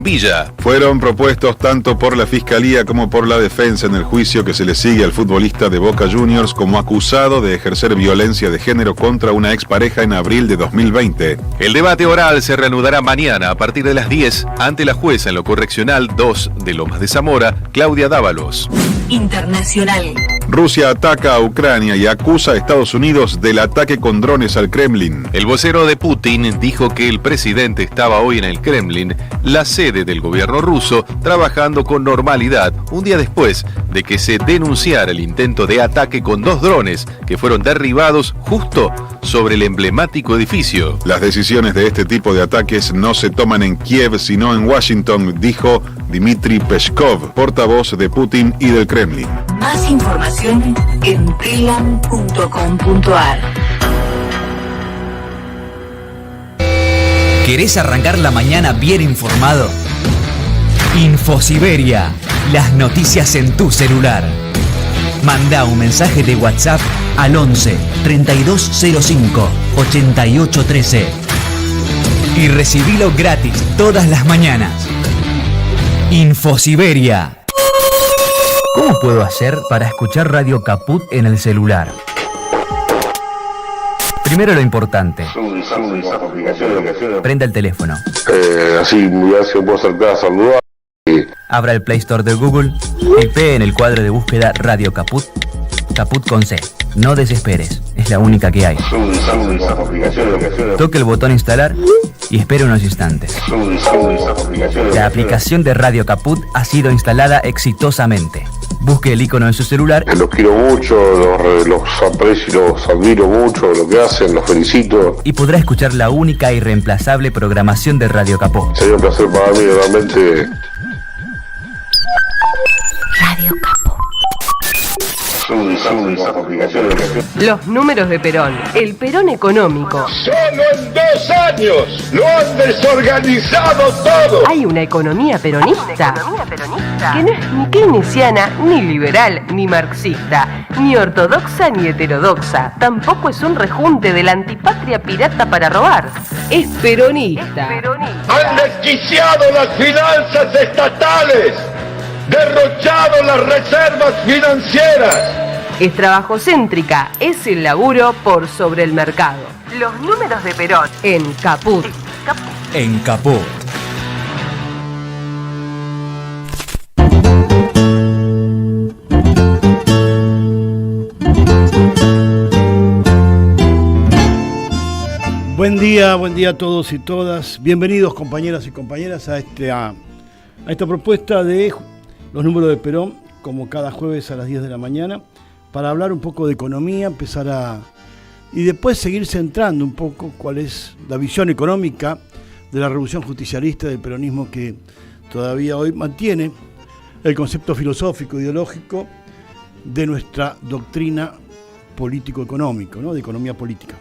Villa. Fueron propuestos tanto por la Fiscalía como por la defensa en el juicio que se le sigue al futbolista de Boca Juniors como acusado de ejercer violencia de género contra una expareja en abril de 2020. El debate oral se reanudará mañana a partir de las 10 ante la jueza en lo correccional 2 de Lomas de Zamora, Claudia Dávalos. Internacional. Rusia ataca a Ucrania y acusa a Estados Unidos del ataque con drones al Kremlin. El vocero de Putin dijo que el presidente estaba hoy en el Kremlin, la sede del gobierno ruso, trabajando con normalidad, un día después de que se denunciara el intento de ataque con 2 drones que fueron derribados justo sobre el emblemático edificio. Las decisiones de este tipo de ataques no se toman en Kiev, sino en Washington, dijo Dmitry Peskov, portavoz de Putin y del Kremlin. Más información en telam.com.ar. ¿Querés arrancar la mañana bien informado? Infosiberia, las noticias en tu celular. Manda un mensaje de WhatsApp al 11 3205 8813 y recibilo gratis todas las mañanas. Infosiberia. ¿Cómo puedo hacer para escuchar Radio Caput en el celular? Primero lo importante. Prenda el teléfono. Así se puedo acercar a saludar. Abra el Play Store de Google y pegue en el cuadro de búsqueda Radio Caput. Caput con C. No desesperes, es la única que hay. Toque el botón instalar y espere unos instantes. La aplicación de Radio Caput ha sido instalada exitosamente. Busque el icono en su celular. Los quiero mucho, los aprecio, los admiro mucho, lo que hacen, los felicito. Y podrá escuchar la única y irreemplazable programación de Radio Caput. Sería un placer para mí, realmente. Radio Caput. Los números de Perón, el Perón económico. Solo en 2 años lo han desorganizado todo. Hay una economía peronista que no es ni keynesiana, ni liberal, ni marxista, ni ortodoxa, ni heterodoxa. Tampoco es un rejunte de la antipatria pirata para robar. Es peronista. Han desquiciado las finanzas estatales, derrochado las reservas financieras. Es trabajocéntrica, es el laburo por sobre el mercado. Los números de Perón en Caput. En Caput. Buen día a todos y todas. Bienvenidos, compañeras y compañeras, a esta propuesta de los números de Perón, como cada jueves a las 10 de la mañana, para hablar un poco de economía, y después seguir centrando un poco cuál es la visión económica de la revolución justicialista del peronismo, que todavía hoy mantiene el concepto filosófico, ideológico de nuestra doctrina político-económico, ¿no? De economía política.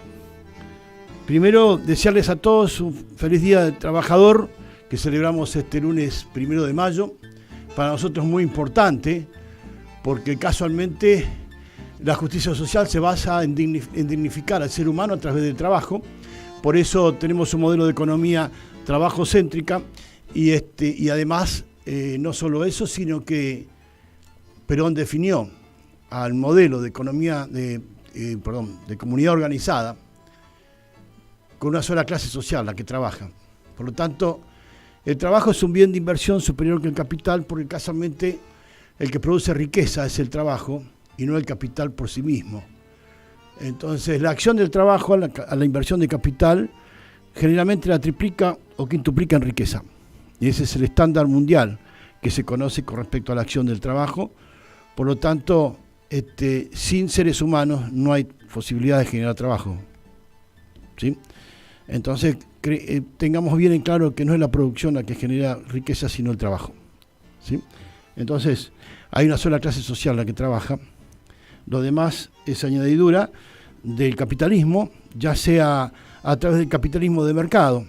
Primero, desearles a todos un feliz Día del Trabajador, que celebramos este lunes 1 de mayo. Para nosotros es muy importante, porque casualmente la justicia social se basa en dignificar al ser humano a través del trabajo. Por eso tenemos un modelo de economía trabajocéntrica y además no solo eso, sino que Perón definió al modelo de economía de comunidad organizada con una sola clase social, la que trabaja. Por lo tanto, el trabajo es un bien de inversión superior que el capital, porque casualmente el que produce riqueza es el trabajo y no el capital por sí mismo. Entonces, la acción del trabajo a la inversión de capital generalmente la triplica o quintuplica en riqueza. Y ese es el estándar mundial que se conoce con respecto a la acción del trabajo. Por lo tanto, sin seres humanos no hay posibilidad de generar trabajo, ¿sí? Entonces, tengamos bien en claro que no es la producción la que genera riqueza, sino el trabajo, ¿sí? Entonces, hay una sola clase social la que trabaja. Lo demás es añadidura del capitalismo, ya sea a través del capitalismo de mercado,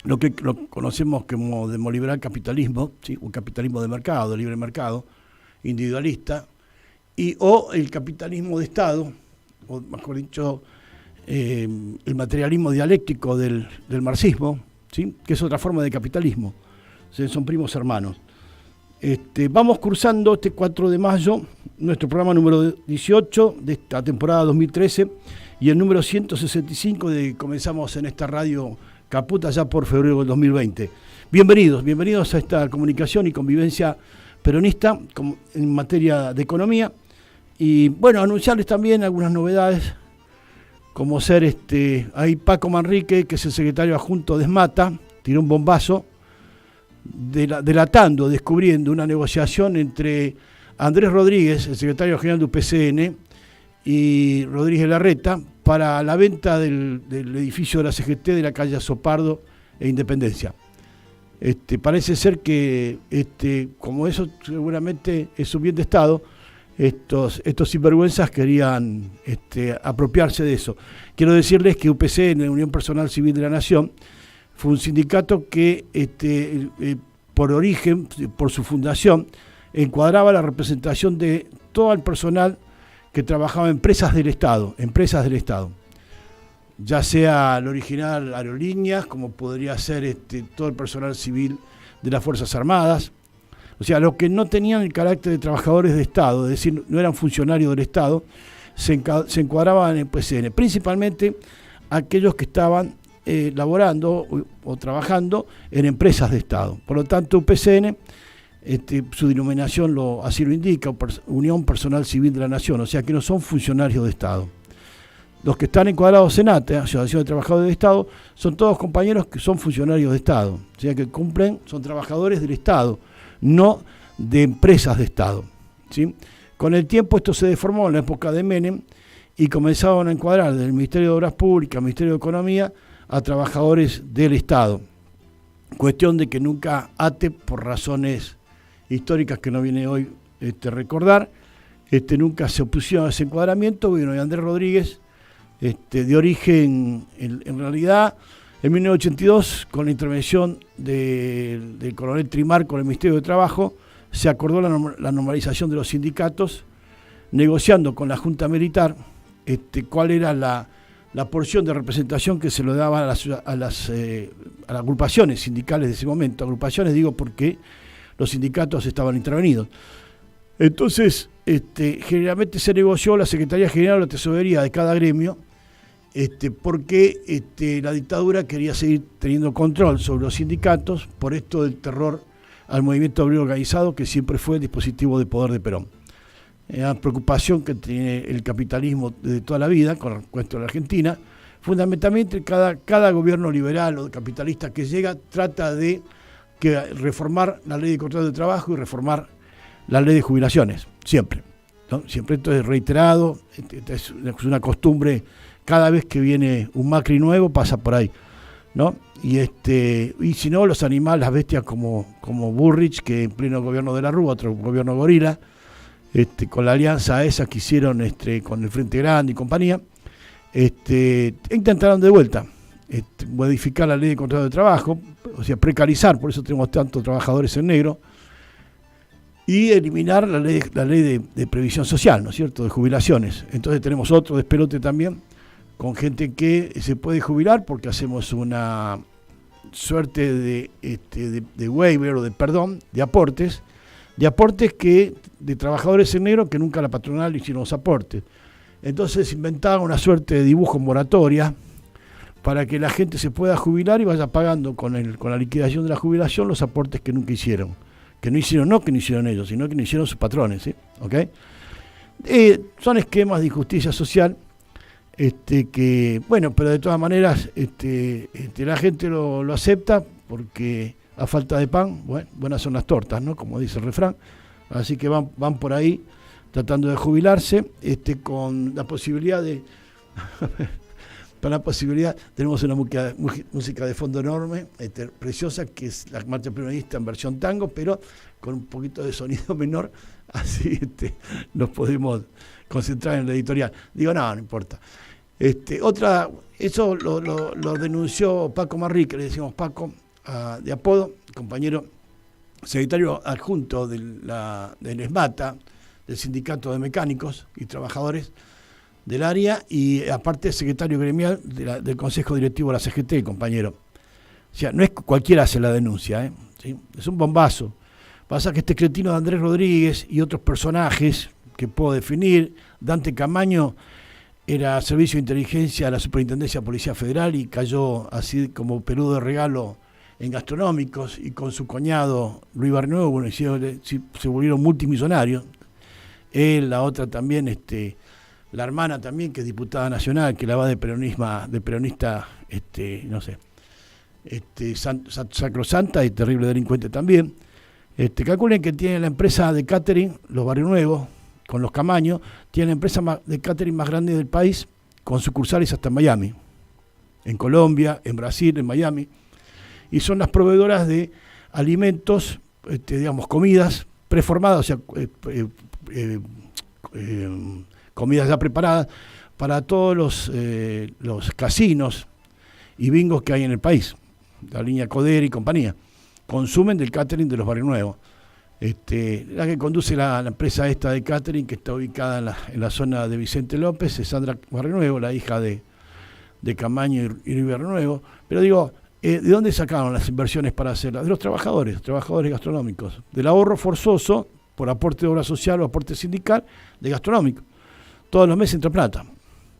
lo que lo conocemos como demoliberal capitalismo, ¿sí? Un capitalismo de mercado, libre mercado, individualista, o el capitalismo de Estado, o mejor dicho, el materialismo dialéctico del marxismo, ¿sí? Que es otra forma de capitalismo, son primos hermanos. Vamos cursando este 4 de mayo, nuestro programa número 18 de esta temporada 2013 y el número 165 de comenzamos en esta radio Caputa ya por febrero del 2020. Bienvenidos a esta comunicación y convivencia peronista en materia de economía. Y bueno, anunciarles también algunas novedades, como ser ahí Paco Manrique, que es el secretario adjunto de ESMATA, tiró un bombazo, descubriendo una negociación entre Andrés Rodríguez, el secretario general de UPCN, y Rodríguez Larreta para la venta del edificio de la CGT de la calle Sopardo e Independencia. Parece ser que como eso seguramente es un bien de Estado, estos sinvergüenzas querían apropiarse de eso. Quiero decirles que UPCN, Unión Personal Civil de la Nación, fue un sindicato que por origen, por su fundación, encuadraba la representación de todo el personal que trabajaba en empresas del Estado, ya sea el original aerolíneas, como podría ser todo el personal civil de las Fuerzas Armadas, o sea, los que no tenían el carácter de trabajadores de Estado, es decir, no eran funcionarios del Estado, se encuadraban en PCN, principalmente aquellos que estaban laborando o trabajando en empresas de Estado. Por lo tanto, UPCN, su denominación así lo indica, Unión Personal Civil de la Nación, o sea que no son funcionarios de Estado. Los que están encuadrados en ATE, Asociación de Trabajadores de Estado, son todos compañeros que son funcionarios de Estado, o sea que son trabajadores del Estado, no de empresas de Estado, ¿sí? Con el tiempo esto se deformó en la época de Menem y comenzaron a encuadrar desde el Ministerio de Obras Públicas, el Ministerio de Economía, a trabajadores del Estado. Cuestión de que nunca ATE, por razones históricas que no viene hoy recordar, nunca se opuso a ese encuadramiento. Bueno, y Andrés Rodríguez, de origen, en realidad, en 1982, con la intervención del coronel Trimar con el Ministerio de Trabajo, se acordó la normalización de los sindicatos, negociando con la Junta Militar cuál era la porción de representación que se lo daba a las agrupaciones sindicales de ese momento. Agrupaciones digo porque los sindicatos estaban intervenidos. Entonces, generalmente se negoció la Secretaría General de la Tesorería de cada gremio, porque la dictadura quería seguir teniendo control sobre los sindicatos por esto del terror al movimiento obrero organizado, que siempre fue el dispositivo de poder de Perón. La preocupación que tiene el capitalismo de toda la vida con respecto a la Argentina, fundamentalmente cada gobierno liberal o capitalista que llega trata de reformar la ley de contrato de trabajo y reformar la ley de jubilaciones, siempre, ¿no? Siempre esto es reiterado, es una costumbre, cada vez que viene un Macri nuevo pasa por ahí, ¿no? Y si no, los animales, las bestias como Burrich, que en pleno gobierno de la Rúa, otro gobierno gorila, con la alianza esa que hicieron con el Frente Grande y compañía, intentaron de vuelta modificar la ley de contrato de trabajo, o sea, precarizar, por eso tenemos tantos trabajadores en negro, y eliminar la ley de previsión social, ¿no es cierto?, de jubilaciones. Entonces tenemos otro despelote también, con gente que se puede jubilar porque hacemos una suerte de waiver o de perdón, de aportes de trabajadores en negro que nunca la patronal hicieron los aportes. Entonces inventaban una suerte de dibujo moratoria para que la gente se pueda jubilar y vaya pagando con la liquidación de la jubilación los aportes que nunca hicieron. Que no hicieron ellos, sino que no hicieron sus patrones, ¿sí? ¿Okay? Son esquemas de injusticia social que, bueno, pero de todas maneras la gente lo acepta porque a falta de pan, bueno, buenas son las tortas, ¿no? Como dice el refrán. Así que van por ahí tratando de jubilarse, con la posibilidad de... Para la posibilidad, tenemos una música de fondo enorme, preciosa, que es la marcha peronista en versión tango, pero con un poquito de sonido menor, así nos podemos concentrar en la editorial. Digo, no importa. Eso lo denunció Paco Manrique, le decimos Paco, de apodo, compañero secretario adjunto del ESMATA, del Sindicato de Mecánicos y Trabajadores del área, y aparte secretario gremial del Consejo Directivo de la CGT, compañero. O sea, no es cualquiera hace la denuncia, ¿sí? Es un bombazo. Pasa que este cretino de Andrés Rodríguez y otros personajes que puedo definir, Dante Camaño era servicio de inteligencia de la Superintendencia de Policía Federal y cayó así como peludo de regalo en gastronómicos, y con su cuñado Luis Barrionuevo, bueno, se volvieron multimillonarios. Él, la otra también, la hermana también, que es diputada nacional, que la va de peronista, no sé, sacrosanta y terrible delincuente también. Calculen que tiene la empresa de catering, los Barrionuevos, con los Camaños, tiene la empresa de catering más grande del país, con sucursales hasta en Miami, en Colombia, en Brasil, en Miami, y son las proveedoras de alimentos, digamos, comidas preformadas, o sea, comidas ya preparadas para todos los casinos y bingos que hay en el país, la línea Codere y compañía, consumen del catering de los Barrionuevos. La que conduce la empresa esta de catering, que está ubicada en la zona de Vicente López, es Sandra Barrionuevo, la hija de Camaño y Luis Barrionuevo. Pero digo, ¿de dónde sacaron las inversiones para hacerlas? De los trabajadores gastronómicos, del ahorro forzoso por aporte de obra social o aporte sindical de gastronómico. Todos los meses entra plata,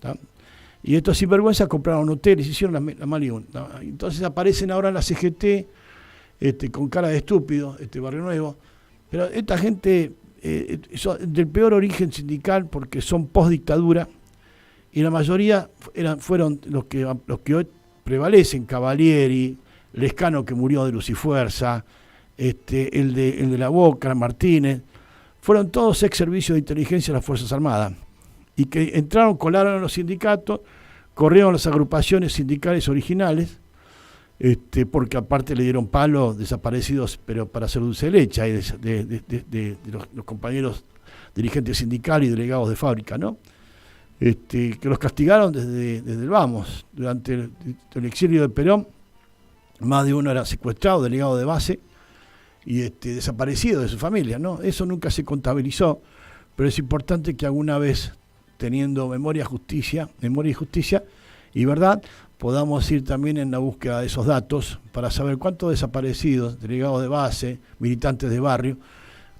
¿tá? Y estos sinvergüenzas compraron hoteles, hicieron la mal y una. Entonces aparecen ahora en la CGT con cara de estúpido, Barrionuevo. Pero esta gente son del peor origen sindical porque son post-dictadura, y la mayoría fueron los que hoy prevalecen: Cavalieri, Lescano, que murió de luz y fuerza, el de la Boca, Martínez, fueron todos ex servicios de inteligencia de las Fuerzas Armadas, y que colaron a los sindicatos, corrieron las agrupaciones sindicales originales, porque aparte le dieron palo desaparecidos, pero para hacer dulce de leche, hay de los compañeros dirigentes sindicales y delegados de fábrica, ¿no? Que los castigaron desde el vamos. Durante el exilio de Perón, más de uno era secuestrado, delegado de base, y desaparecido de su familia, ¿no? Eso nunca se contabilizó, pero es importante que alguna vez, teniendo memoria y justicia y verdad, podamos ir también en la búsqueda de esos datos para saber cuántos desaparecidos, delegados de base, militantes de barrio,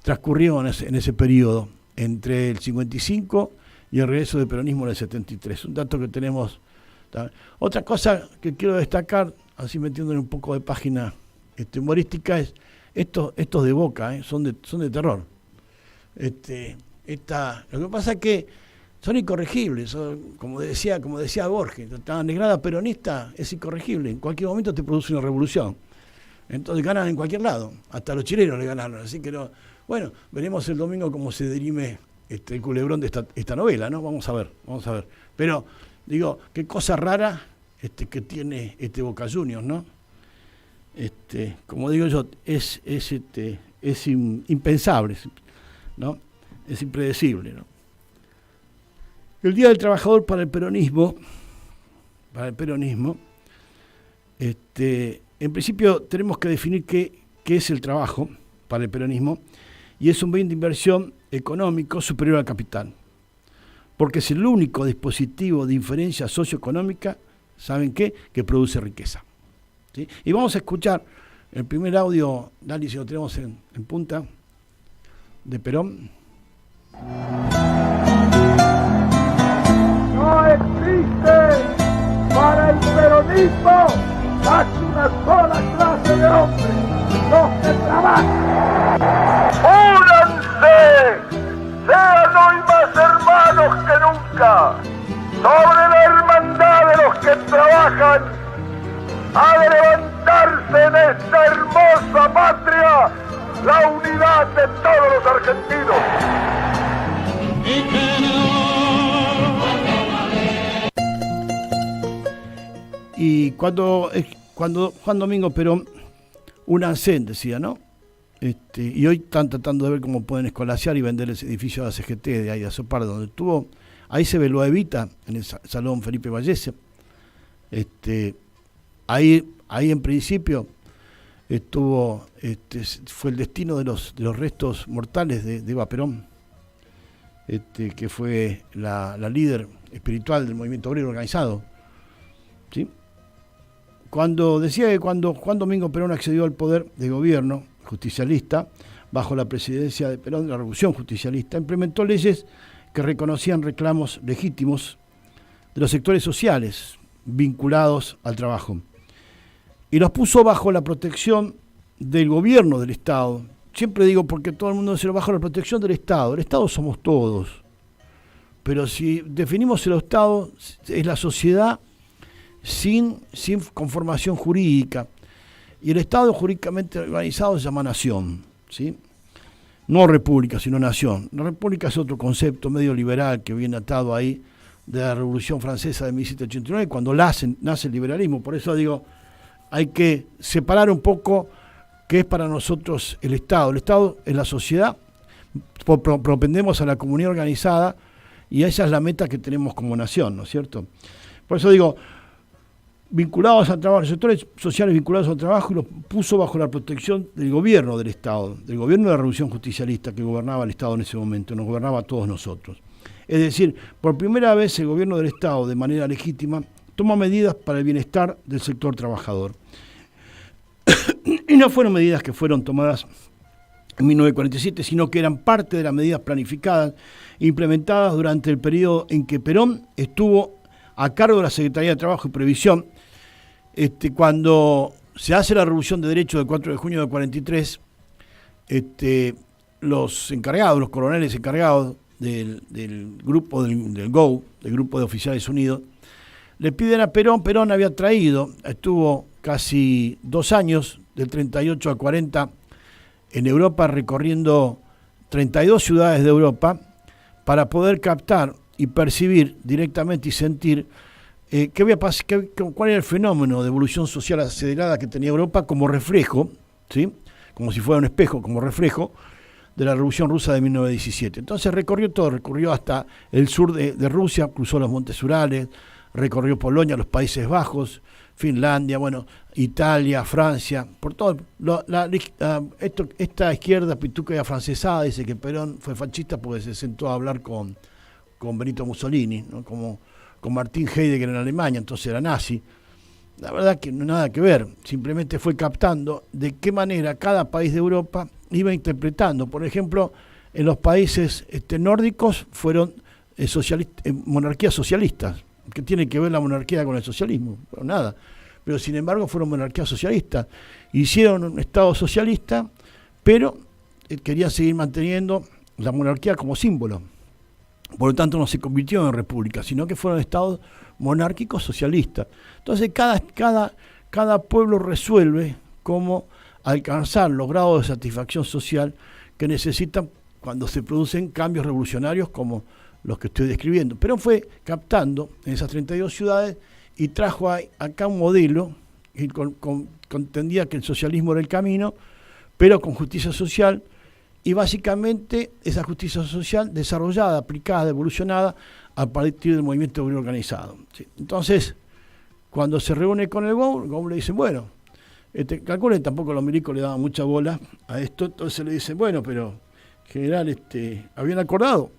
transcurrieron en ese periodo, entre el 55 y el regreso del peronismo en el 73. Un dato que tenemos. Otra cosa que quiero destacar, así metiéndole un poco de página humorística, es estos de Boca, son de terror. Lo que pasa es que son incorregibles, como decía Borges, la negrada peronista es incorregible, en cualquier momento te produce una revolución. Entonces ganan en cualquier lado, hasta los chilenos le ganaron, así que no. Bueno, veremos el domingo cómo se dirime el culebrón de esta novela, ¿no? Vamos a ver. Pero, digo, qué cosa rara que tiene Boca Juniors, ¿no? Como digo yo, es impensable, ¿no? Es impredecible, ¿no? El Día del Trabajador para el peronismo, en principio tenemos que definir qué es el trabajo para el peronismo, y es un bien de inversión económico superior al capital, porque es el único dispositivo de inferencia socioeconómica, ¿saben qué?, que produce riqueza, ¿sí? Y vamos a escuchar el primer audio, Dani, si lo tenemos en punta, de Perón. No existe para el peronismo más una sola clase de hombres, los que trabajan. ¡Únanse! ¡Sean hoy más hermanos que nunca! Sobre la hermandad de los que trabajan, ha de levantarse en esta hermosa patria la unidad de todos los argentinos. Y cuando Juan Domingo Perón, únanse, decía, ¿no? Y hoy están tratando de ver cómo pueden escolasear y vender ese edificio de la CGT de ahí de Azopar, donde estuvo. Ahí se veló a Evita, en el Salón Felipe Vallese. Ahí en principio fue el destino de los restos mortales de Eva Perón, que fue la líder espiritual del movimiento obrero organizado, ¿sí? cuando decía que cuando Juan Domingo Perón accedió al poder de gobierno justicialista, bajo la presidencia de Perón, de la Revolución Justicialista, implementó leyes que reconocían reclamos legítimos de los sectores sociales vinculados al trabajo y los puso bajo la protección del gobierno del Estado. Siempre digo porque todo el mundo se lo bajo la protección del Estado. El Estado somos todos. Pero si definimos el Estado, es la sociedad sin conformación jurídica. Y el Estado jurídicamente organizado se llama nación, ¿sí? No república, sino nación. La república es otro concepto medio liberal que viene atado ahí de la Revolución Francesa de 1789, cuando nace el liberalismo. Por eso digo, hay que separar un poco qué es para nosotros el Estado. El Estado es la sociedad, propendemos a la comunidad organizada y esa es la meta que tenemos como nación, ¿no es cierto? Por eso digo, vinculados al trabajo, los sectores sociales vinculados al trabajo, y los puso bajo la protección del gobierno del Estado, del gobierno de la Revolución Justicialista que gobernaba el Estado en ese momento, nos gobernaba a todos nosotros. Es decir, por primera vez el gobierno del Estado, de manera legítima, toma medidas para el bienestar del sector trabajador. Y no fueron medidas que fueron tomadas en 1947, sino que eran parte de las medidas planificadas e implementadas durante el periodo en que Perón estuvo a cargo de la Secretaría de Trabajo y Previsión. Cuando se hace la Revolución de Derecho del 4 de junio del 43, los encargados, los coroneles encargados del grupo del GO, del Grupo de Oficiales Unidos, le piden a Perón. Perón había traído, estuvo casi 2 años, del 38 al 40, en Europa, recorriendo 32 ciudades de Europa, para poder captar y percibir directamente y sentir cuál era el fenómeno de evolución social acelerada que tenía Europa como reflejo, ¿sí? Como si fuera un espejo, como reflejo de la Revolución Rusa de 1917. Entonces recorrió todo, recorrió hasta el sur de Rusia, cruzó los Montes Urales, recorrió Polonia, los Países Bajos, Finlandia, bueno, Italia, Francia, por todo. Esta izquierda pituca y afrancesada dice que Perón fue fascista porque se sentó a hablar con Benito Mussolini, ¿no? Como con Martin Heidegger en Alemania, entonces era nazi. La verdad que no nada que ver, simplemente fue captando de qué manera cada país de Europa iba interpretando. Por ejemplo, en los países nórdicos fueron monarquías socialistas. ¿Qué tiene que ver la monarquía con el socialismo? Bueno, nada. Pero sin embargo fueron monarquías socialistas. Hicieron un Estado socialista, pero querían seguir manteniendo la monarquía como símbolo. Por lo tanto no se convirtió en república, sino que fueron estados monárquicos socialistas. Entonces cada pueblo resuelve cómo alcanzar los grados de satisfacción social que necesitan cuando se producen cambios revolucionarios como los que estoy describiendo. Perón fue captando en esas 32 ciudades y trajo acá un modelo que contendía que el socialismo era el camino, pero con justicia social, y básicamente esa justicia social desarrollada, aplicada, evolucionada a partir del movimiento obrero organizado. ¿Sí? Entonces, cuando se reúne con el GO le dicen, bueno, calculen, tampoco los milicos le daban mucha bola a esto, entonces le dicen, bueno, pero general, habían acordado,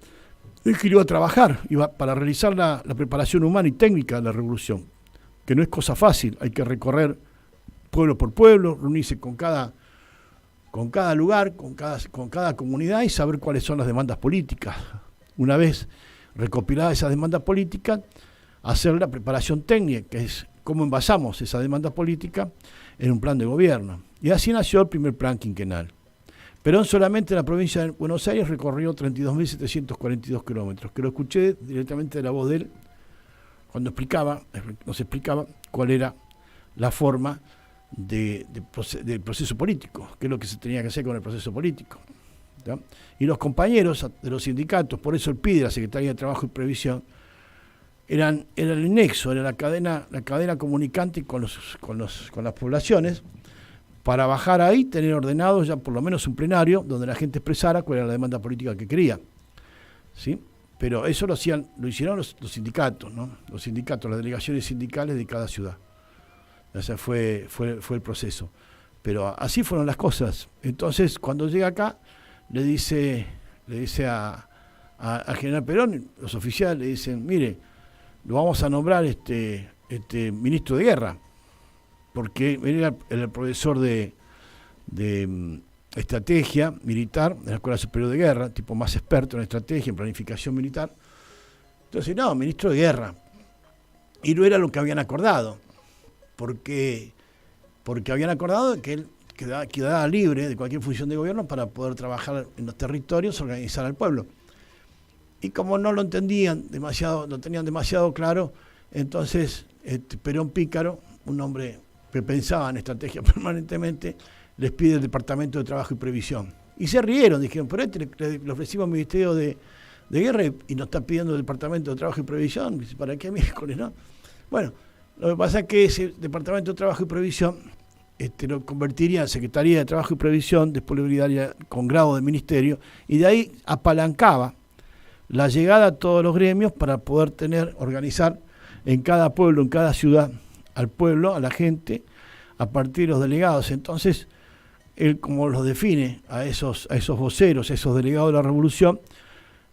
él que iba a trabajar para realizar la preparación humana y técnica de la revolución, que no es cosa fácil, hay que recorrer pueblo por pueblo, reunirse con cada lugar, con cada comunidad y saber cuáles son las demandas políticas. Una vez recopiladas esas demandas políticas, hacer la preparación técnica, que es cómo envasamos esa demanda política en un plan de gobierno. Y así nació el primer plan quinquenal. Perón solamente en la provincia de Buenos Aires recorrió 32.742 kilómetros, que lo escuché directamente de la voz de él cuando nos explicaba cuál era la forma del proceso político, qué es lo que se tenía que hacer con el proceso político. ¿Sí? Y los compañeros de los sindicatos, por eso el PIDE, la Secretaría de Trabajo y Previsión, era el nexo, era la cadena comunicante con las poblaciones, para bajar ahí, tener ordenado ya por lo menos un plenario donde la gente expresara cuál era la demanda política que quería. ¿Sí? Pero eso lo hicieron los sindicatos, ¿no? Los sindicatos, las delegaciones sindicales de cada ciudad. Ese fue el proceso. Pero así fueron las cosas. Entonces, cuando llega acá, le dice a General Perón, los oficiales le dicen, mire, lo vamos a nombrar ministro de guerra. porque él era el profesor de estrategia militar en la Escuela Superior de Guerra, tipo más experto en estrategia, en planificación militar. Entonces, no, ministro de Guerra. Y no era lo que habían acordado, porque habían acordado que él quedaba libre de cualquier función de gobierno para poder trabajar en los territorios, organizar al pueblo. Y como no lo entendían demasiado, lo tenían demasiado claro, entonces Perón Pícaro, un hombre que pensaba en estrategia permanentemente, les pide el Departamento de Trabajo y Previsión. Y se rieron, dijeron, pero le ofrecimos al Ministerio de Guerra y nos está pidiendo el Departamento de Trabajo y Previsión. Dice, ¿para qué miércoles, no? Bueno, lo que pasa es que ese Departamento de Trabajo y Previsión lo convertiría en Secretaría de Trabajo y Previsión, después lo daría con grado de ministerio, y de ahí apalancaba la llegada a todos los gremios para poder organizar en cada pueblo, en cada ciudad, al pueblo, a la gente, a partir de los delegados. Entonces, él como los define a esos voceros, a esos delegados de la revolución,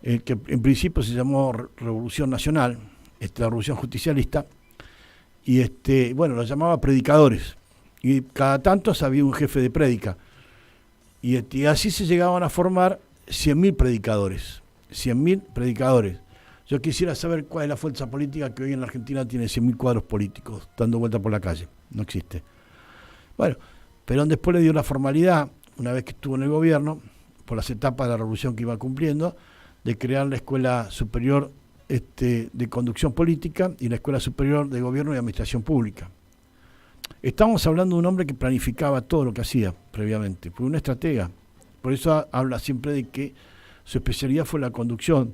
que en principio se llamó Revolución Nacional, la Revolución Justicialista, y bueno, los llamaba predicadores. Y cada tanto había un jefe de prédica. Y así se llegaban a formar 100.000 predicadores. 100.000 predicadores. Yo quisiera saber cuál es la fuerza política que hoy en la Argentina tiene 100.000 cuadros políticos dando vuelta por la calle. No existe. Bueno, Perón después le dio la formalidad, una vez que estuvo en el gobierno, por las etapas de la revolución que iba cumpliendo, de crear la Escuela Superior de Conducción Política y la Escuela Superior de Gobierno y Administración Pública. Estamos hablando de un hombre que planificaba todo lo que hacía previamente, fue un estratega. Por eso habla siempre de que su especialidad fue la conducción,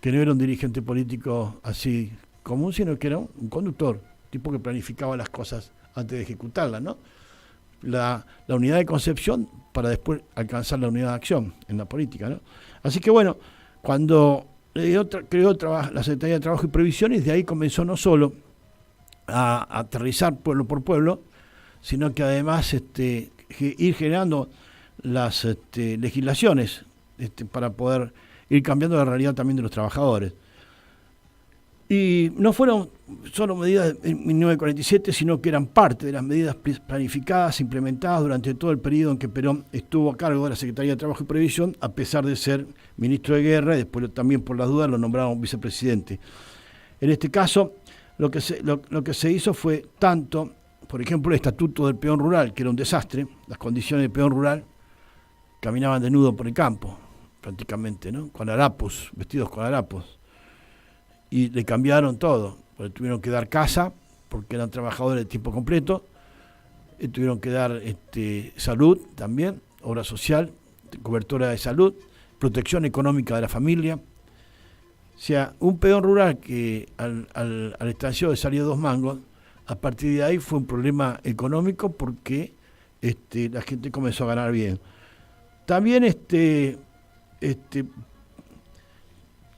que no era un dirigente político así común, sino que era un conductor, tipo que planificaba las cosas antes de ejecutarlas, ¿no? La unidad de concepción para después alcanzar la unidad de acción en la política, ¿no? Así que bueno, cuando creó la Secretaría de Trabajo y Previsiones, de ahí comenzó no solo a aterrizar pueblo por pueblo, sino que además ir generando las legislaciones para poder ir cambiando la realidad también de los trabajadores. Y no fueron solo medidas en 1947, sino que eran parte de las medidas planificadas, implementadas durante todo el periodo en que Perón estuvo a cargo de la Secretaría de Trabajo y Previsión, a pesar de ser ministro de Guerra, y después también por las dudas lo nombraron vicepresidente. En este caso, lo que se hizo fue tanto, por ejemplo, el Estatuto del Peón Rural, que era un desastre, las condiciones del peón rural, caminaban desnudos por el campo, prácticamente, ¿no? Con harapos, vestidos con harapos. Y le cambiaron todo, porque tuvieron que dar casa, porque eran trabajadores de tiempo completo, tuvieron que dar salud también, obra social, cobertura de salud, protección económica de la familia. O sea, un peón rural que al estanciero le salió 2 mangos, a partir de ahí fue un problema económico porque la gente comenzó a ganar bien. También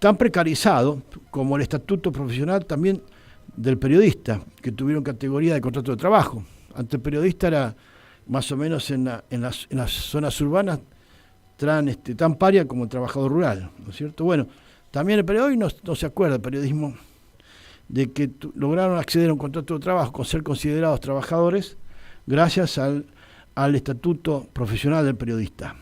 tan precarizado como el estatuto profesional también del periodista, que tuvieron categoría de contrato de trabajo. Antes el periodista era más o menos en las zonas urbanas tan paria como el trabajador rural, ¿no es cierto? Bueno, también el periodismo no se acuerda, el periodismo, de que lograron acceder a un contrato de trabajo con ser considerados trabajadores gracias al estatuto profesional del periodista.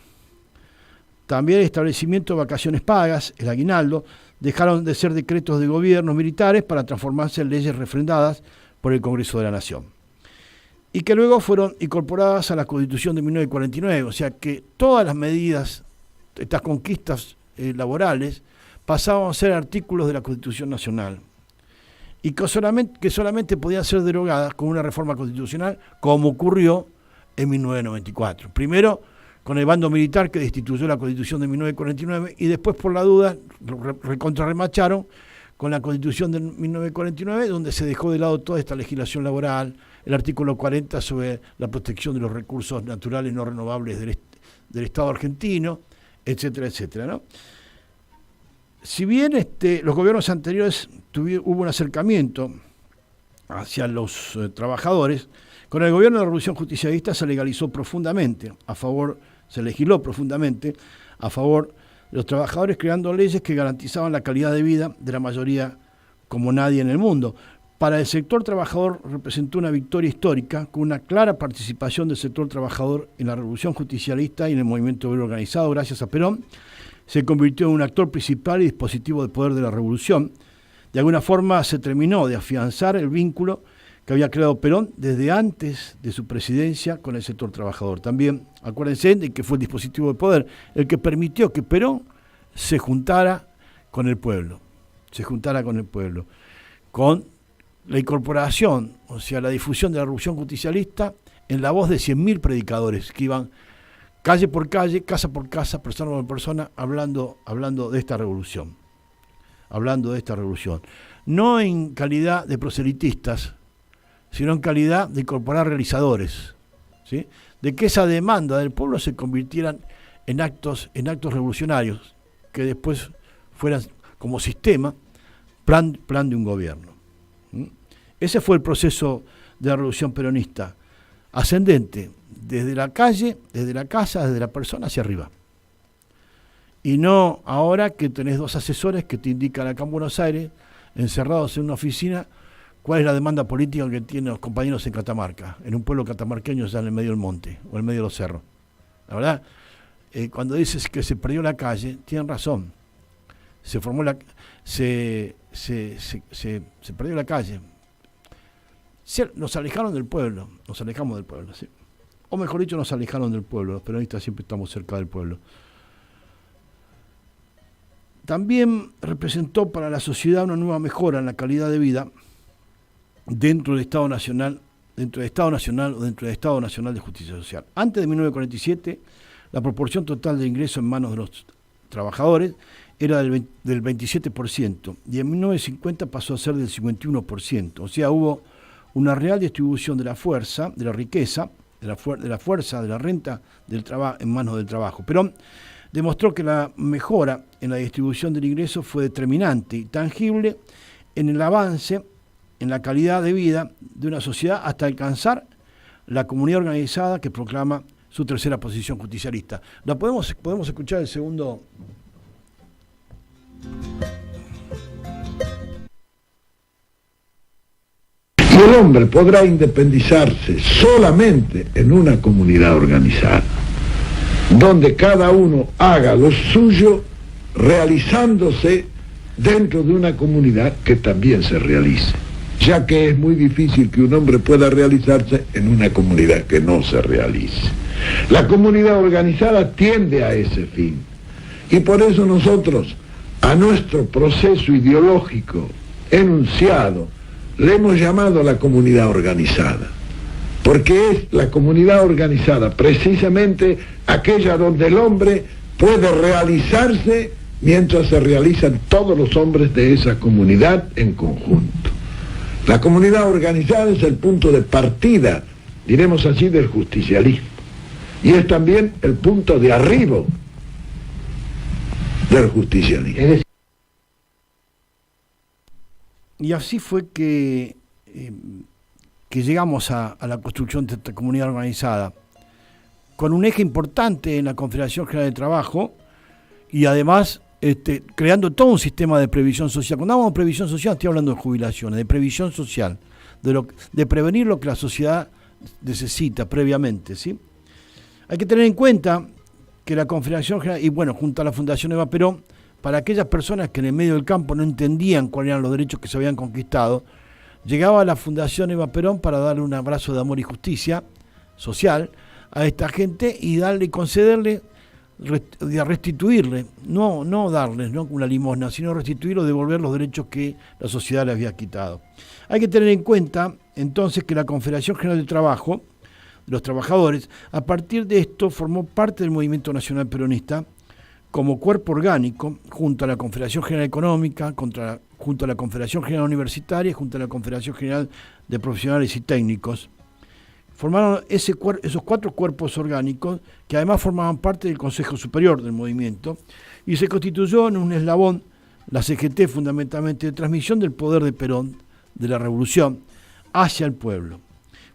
También el establecimiento de vacaciones pagas, el aguinaldo, dejaron de ser decretos de gobiernos militares para transformarse en leyes refrendadas por el Congreso de la Nación. Y que luego fueron incorporadas a la Constitución de 1949, o sea que todas las medidas, estas conquistas laborales, pasaban a ser artículos de la Constitución Nacional. Y que solamente podían ser derogadas con una reforma constitucional, como ocurrió en 1994. Primero, con el bando militar que destituyó la Constitución de 1949 y después por la duda recontrarremacharon con la Constitución de 1949, donde se dejó de lado toda esta legislación laboral, el artículo 40 sobre la protección de los recursos naturales no renovables del Estado argentino, etcétera, etcétera, ¿no? Si bien los gobiernos anteriores hubo un acercamiento hacia los trabajadores, con el gobierno de la Revolución Justicialista se legisló profundamente a favor de los trabajadores, creando leyes que garantizaban la calidad de vida de la mayoría como nadie en el mundo. Para el sector trabajador representó una victoria histórica con una clara participación del sector trabajador en la revolución justicialista y en el movimiento obrero organizado. Gracias a Perón se convirtió en un actor principal y dispositivo de poder de la revolución. De alguna forma se terminó de afianzar el vínculo que había creado Perón desde antes de su presidencia con el sector trabajador. También acuérdense de que fue el dispositivo de poder el que permitió que Perón se juntara con el pueblo, con la incorporación, o sea, la difusión de la revolución justicialista en la voz de 100.000 predicadores que iban calle por calle, casa por casa, persona por persona, hablando de esta revolución. No en calidad de proselitistas, sino en calidad de incorporar realizadores, ¿sí? De que esa demanda del pueblo se convirtieran en actos revolucionarios, que después fueran como sistema, plan de un gobierno. Ese fue el proceso de la revolución peronista, ascendente, desde la calle, desde la casa, desde la persona hacia arriba. Y no ahora que tenés 2 asesores que te indican acá en Buenos Aires, encerrados en una oficina, cuál es la demanda política que tienen los compañeros en Catamarca, en un pueblo catamarqueño ya en el medio del monte o en el medio de los cerros. La verdad, cuando dices que se perdió la calle, tienen razón. Se perdió la calle. Nos alejaron del pueblo, nos alejamos del pueblo, ¿sí? O mejor dicho, nos alejaron del pueblo. Los peronistas siempre estamos cerca del pueblo. También representó para la sociedad una nueva mejora en la calidad de vida dentro del Estado Nacional o dentro del Estado Nacional de Justicia Social. Antes de 1947, la proporción total de ingresos en manos de los trabajadores era del 27%, y en 1950 pasó a ser del 51%. O sea, hubo una real distribución de la fuerza, de la riqueza, de la fuerza, de la renta del en manos del trabajo. Perón demostró que la mejora en la distribución del ingreso fue determinante y tangible en el avance en la calidad de vida de una sociedad hasta alcanzar la comunidad organizada que proclama su tercera posición justicialista. Podemos escuchar el segundo. Y el hombre podrá independizarse solamente en una comunidad organizada, donde cada uno haga lo suyo, realizándose dentro de una comunidad que también se realice, ya que es muy difícil que un hombre pueda realizarse en una comunidad que no se realice. La comunidad organizada tiende a ese fin, y por eso nosotros a nuestro proceso ideológico enunciado le hemos llamado la comunidad organizada, porque es la comunidad organizada precisamente aquella donde el hombre puede realizarse mientras se realizan todos los hombres de esa comunidad en conjunto. La comunidad organizada es el punto de partida, diremos así, del justicialismo, y es también el punto de arribo del justicialismo. Y así fue que llegamos a la construcción de esta comunidad organizada, con un eje importante en la Confederación General de Trabajo, y además creando todo un sistema de previsión social. Cuando hablamos de previsión social, estoy hablando de jubilaciones, de previsión social, de prevenir lo que la sociedad necesita previamente, ¿sí? Hay que tener en cuenta que la Confederación General, y bueno, junto a la Fundación Eva Perón, para aquellas personas que en el medio del campo no entendían cuáles eran los derechos que se habían conquistado, llegaba a la Fundación Eva Perón para darle un abrazo de amor y justicia social a esta gente y darle y concederle, restituirle, no darles, no una limosna, sino restituir o devolver los derechos que la sociedad les había quitado. Hay que tener en cuenta entonces que la Confederación General de Trabajo, de los trabajadores, a partir de esto formó parte del movimiento nacional peronista como cuerpo orgánico, junto a la Confederación General Económica, junto a la Confederación General Universitaria y junto a la Confederación General de Profesionales y Técnicos. Formaron esos 4 cuerpos orgánicos que además formaban parte del Consejo Superior del movimiento y se constituyó en un eslabón, la CGT fundamentalmente, de transmisión del poder de Perón, de la revolución, hacia el pueblo.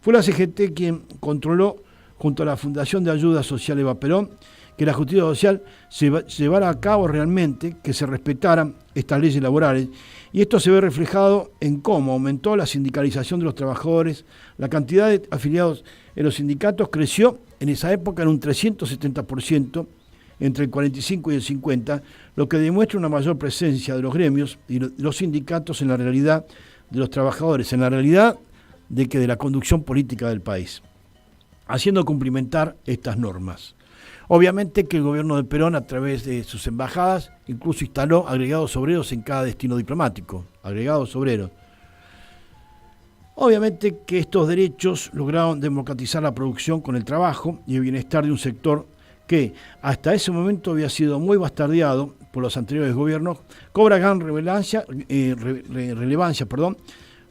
Fue la CGT quien controló, junto a la Fundación de Ayuda Social Eva Perón, que la justicia social se llevara a cabo realmente, que se respetaran estas leyes laborales, y esto se ve reflejado en cómo aumentó la sindicalización de los trabajadores, la cantidad de afiliados en los sindicatos creció en esa época en un 370%, entre el 45 y el 50, lo que demuestra una mayor presencia de los gremios y los sindicatos en la realidad de los trabajadores, en la realidad de la conducción política del país, haciendo cumplimentar estas normas. Obviamente que el gobierno de Perón, a través de sus embajadas, incluso instaló agregados obreros en cada destino diplomático, agregados obreros. Obviamente que estos derechos lograron democratizar la producción con el trabajo y el bienestar de un sector que hasta ese momento había sido muy bastardeado por los anteriores gobiernos, cobra gran relevancia,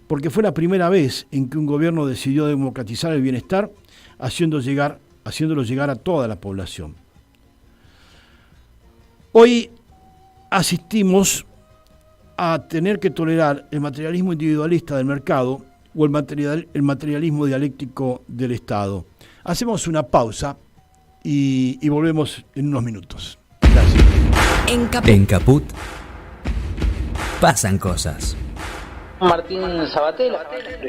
porque fue la primera vez en que un gobierno decidió democratizar el bienestar, haciéndolo llegar a toda la población. Hoy asistimos a tener que tolerar el materialismo individualista del mercado o el materialismo dialéctico del Estado. Hacemos una pausa y volvemos en unos minutos. Gracias. En Caput pasan cosas. Martín Sabatel.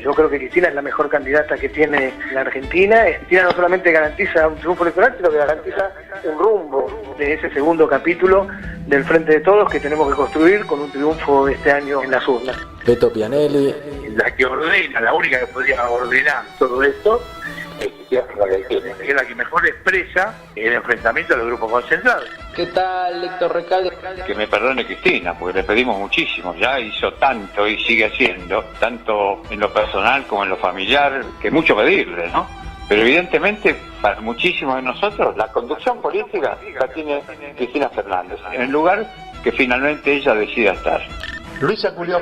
Yo creo que Cristina es la mejor candidata que tiene la Argentina. Cristina no solamente garantiza un triunfo electoral, sino que garantiza un rumbo de ese segundo capítulo del Frente de Todos que tenemos que construir con un triunfo este año en las urnas. Beto Pianelli. La que ordena, la única que podría ordenar todo esto, es la que mejor expresa el enfrentamiento de los grupos concentrados. ¿Qué tal, Héctor Recalde? Que me perdone Cristina, porque le pedimos muchísimo, ya hizo tanto y sigue haciendo, tanto en lo personal como en lo familiar, que mucho pedirle, ¿no? Pero evidentemente, para muchísimos de nosotros, la conducción política la tiene Cristina Fernández, en el lugar que finalmente ella decida estar. Luisa Culio.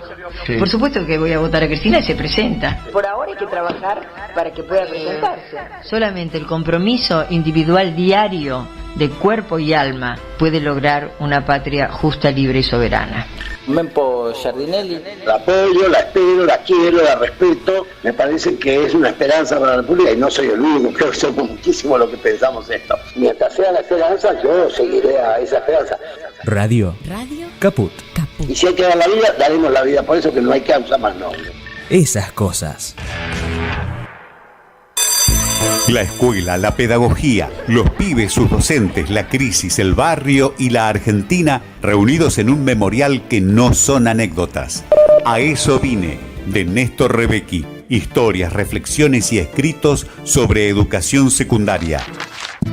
Sí. Por supuesto que voy a votar a Cristina y se presenta. Por ahora hay que trabajar para que pueda presentarse. Solamente el compromiso individual diario de cuerpo y alma puede lograr una patria justa, libre y soberana. Mempo Giardinelli. La apoyo, la espero, la quiero, la respeto. Me parece que es una esperanza para la República y no soy el único, creo que somos muchísimo lo que pensamos esto. Mientras sea la esperanza, yo seguiré a esa esperanza. Radio Caput. Y si hay que dar la vida, daremos la vida, por eso que no hay causa más noble. Esas cosas. La escuela, la pedagogía, los pibes, sus docentes, la crisis, el barrio y la Argentina reunidos en un memorial que no son anécdotas. A eso vine, de Néstor Rebecki. Historias, reflexiones y escritos sobre educación secundaria.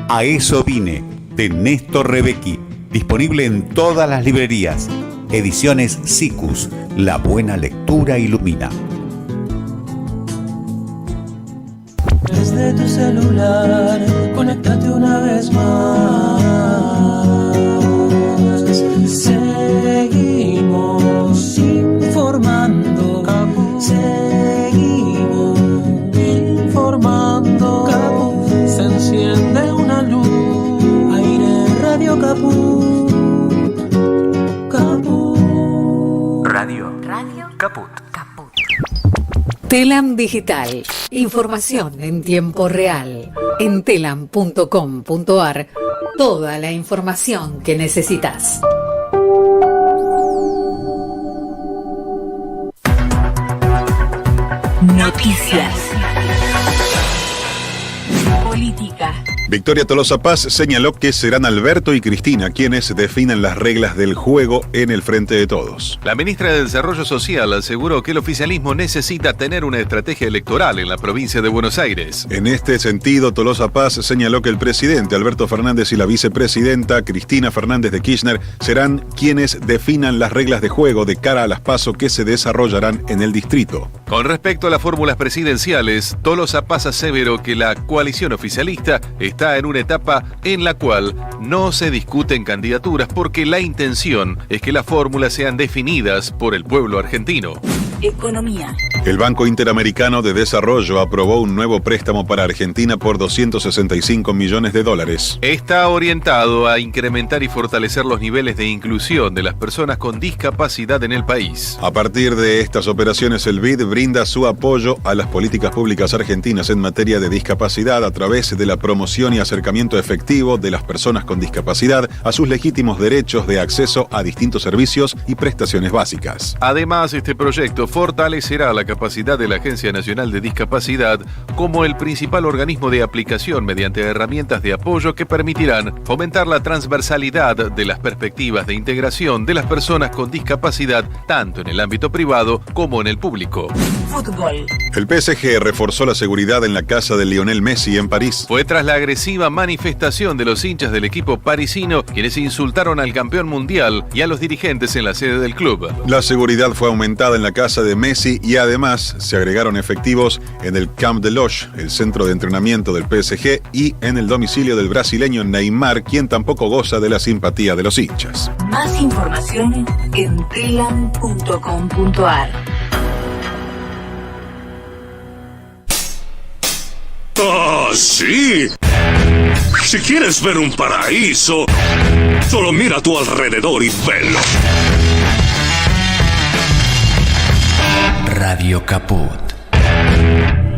A eso vine, de Néstor Rebecki. Disponible en todas las librerías. Ediciones Sicus. La buena lectura ilumina. Desde tu celular, conéctate una vez más. Seguimos informando. Seguimos informando. Se enciende una luz. Aire Radio Caput. Radio Caput. Telam Digital. Información en tiempo real. En telam.com.ar. Toda la información que necesitas. Noticias. Política. Victoria Tolosa Paz señaló que serán Alberto y Cristina quienes definen las reglas del juego en el Frente de Todos. La ministra de Desarrollo Social aseguró que el oficialismo necesita tener una estrategia electoral en la provincia de Buenos Aires. En este sentido, Tolosa Paz señaló que el presidente Alberto Fernández y la vicepresidenta Cristina Fernández de Kirchner serán quienes definan las reglas de juego de cara a las PASO que se desarrollarán en el distrito. Con respecto a las fórmulas presidenciales, Tolosa Paz aseveró que la coalición oficialista está en una etapa en la cual no se discuten candidaturas porque la intención es que las fórmulas sean definidas por el pueblo argentino. Economía. El Banco Interamericano de Desarrollo aprobó un nuevo préstamo para Argentina por $265 millones. Está orientado a incrementar y fortalecer los niveles de inclusión de las personas con discapacidad en el país. A partir de estas operaciones, el BID brinda su apoyo a las políticas públicas argentinas en materia de discapacidad a través de la promoción y acercamiento efectivo de las personas con discapacidad a sus legítimos derechos de acceso a distintos servicios y prestaciones básicas. Además, este proyecto fortalecerá la capacidad de la Agencia Nacional de Discapacidad como el principal organismo de aplicación mediante herramientas de apoyo que permitirán fomentar la transversalidad de las perspectivas de integración de las personas con discapacidad tanto en el ámbito privado como en el público. Fútbol. El PSG reforzó la seguridad en la casa de Lionel Messi en París. Fue tras la agresiva manifestación de los hinchas del equipo parisino quienes insultaron al campeón mundial y a los dirigentes en la sede del club. La seguridad fue aumentada en la casa de Messi y además se agregaron efectivos en el Camp de Loge, el centro de entrenamiento del PSG, y en el domicilio del brasileño Neymar, quien tampoco goza de la simpatía de los hinchas. Más información en telam.com.ar. ¡Ah, sí! Si quieres ver un paraíso, solo mira a tu alrededor y velo. Radio Caput.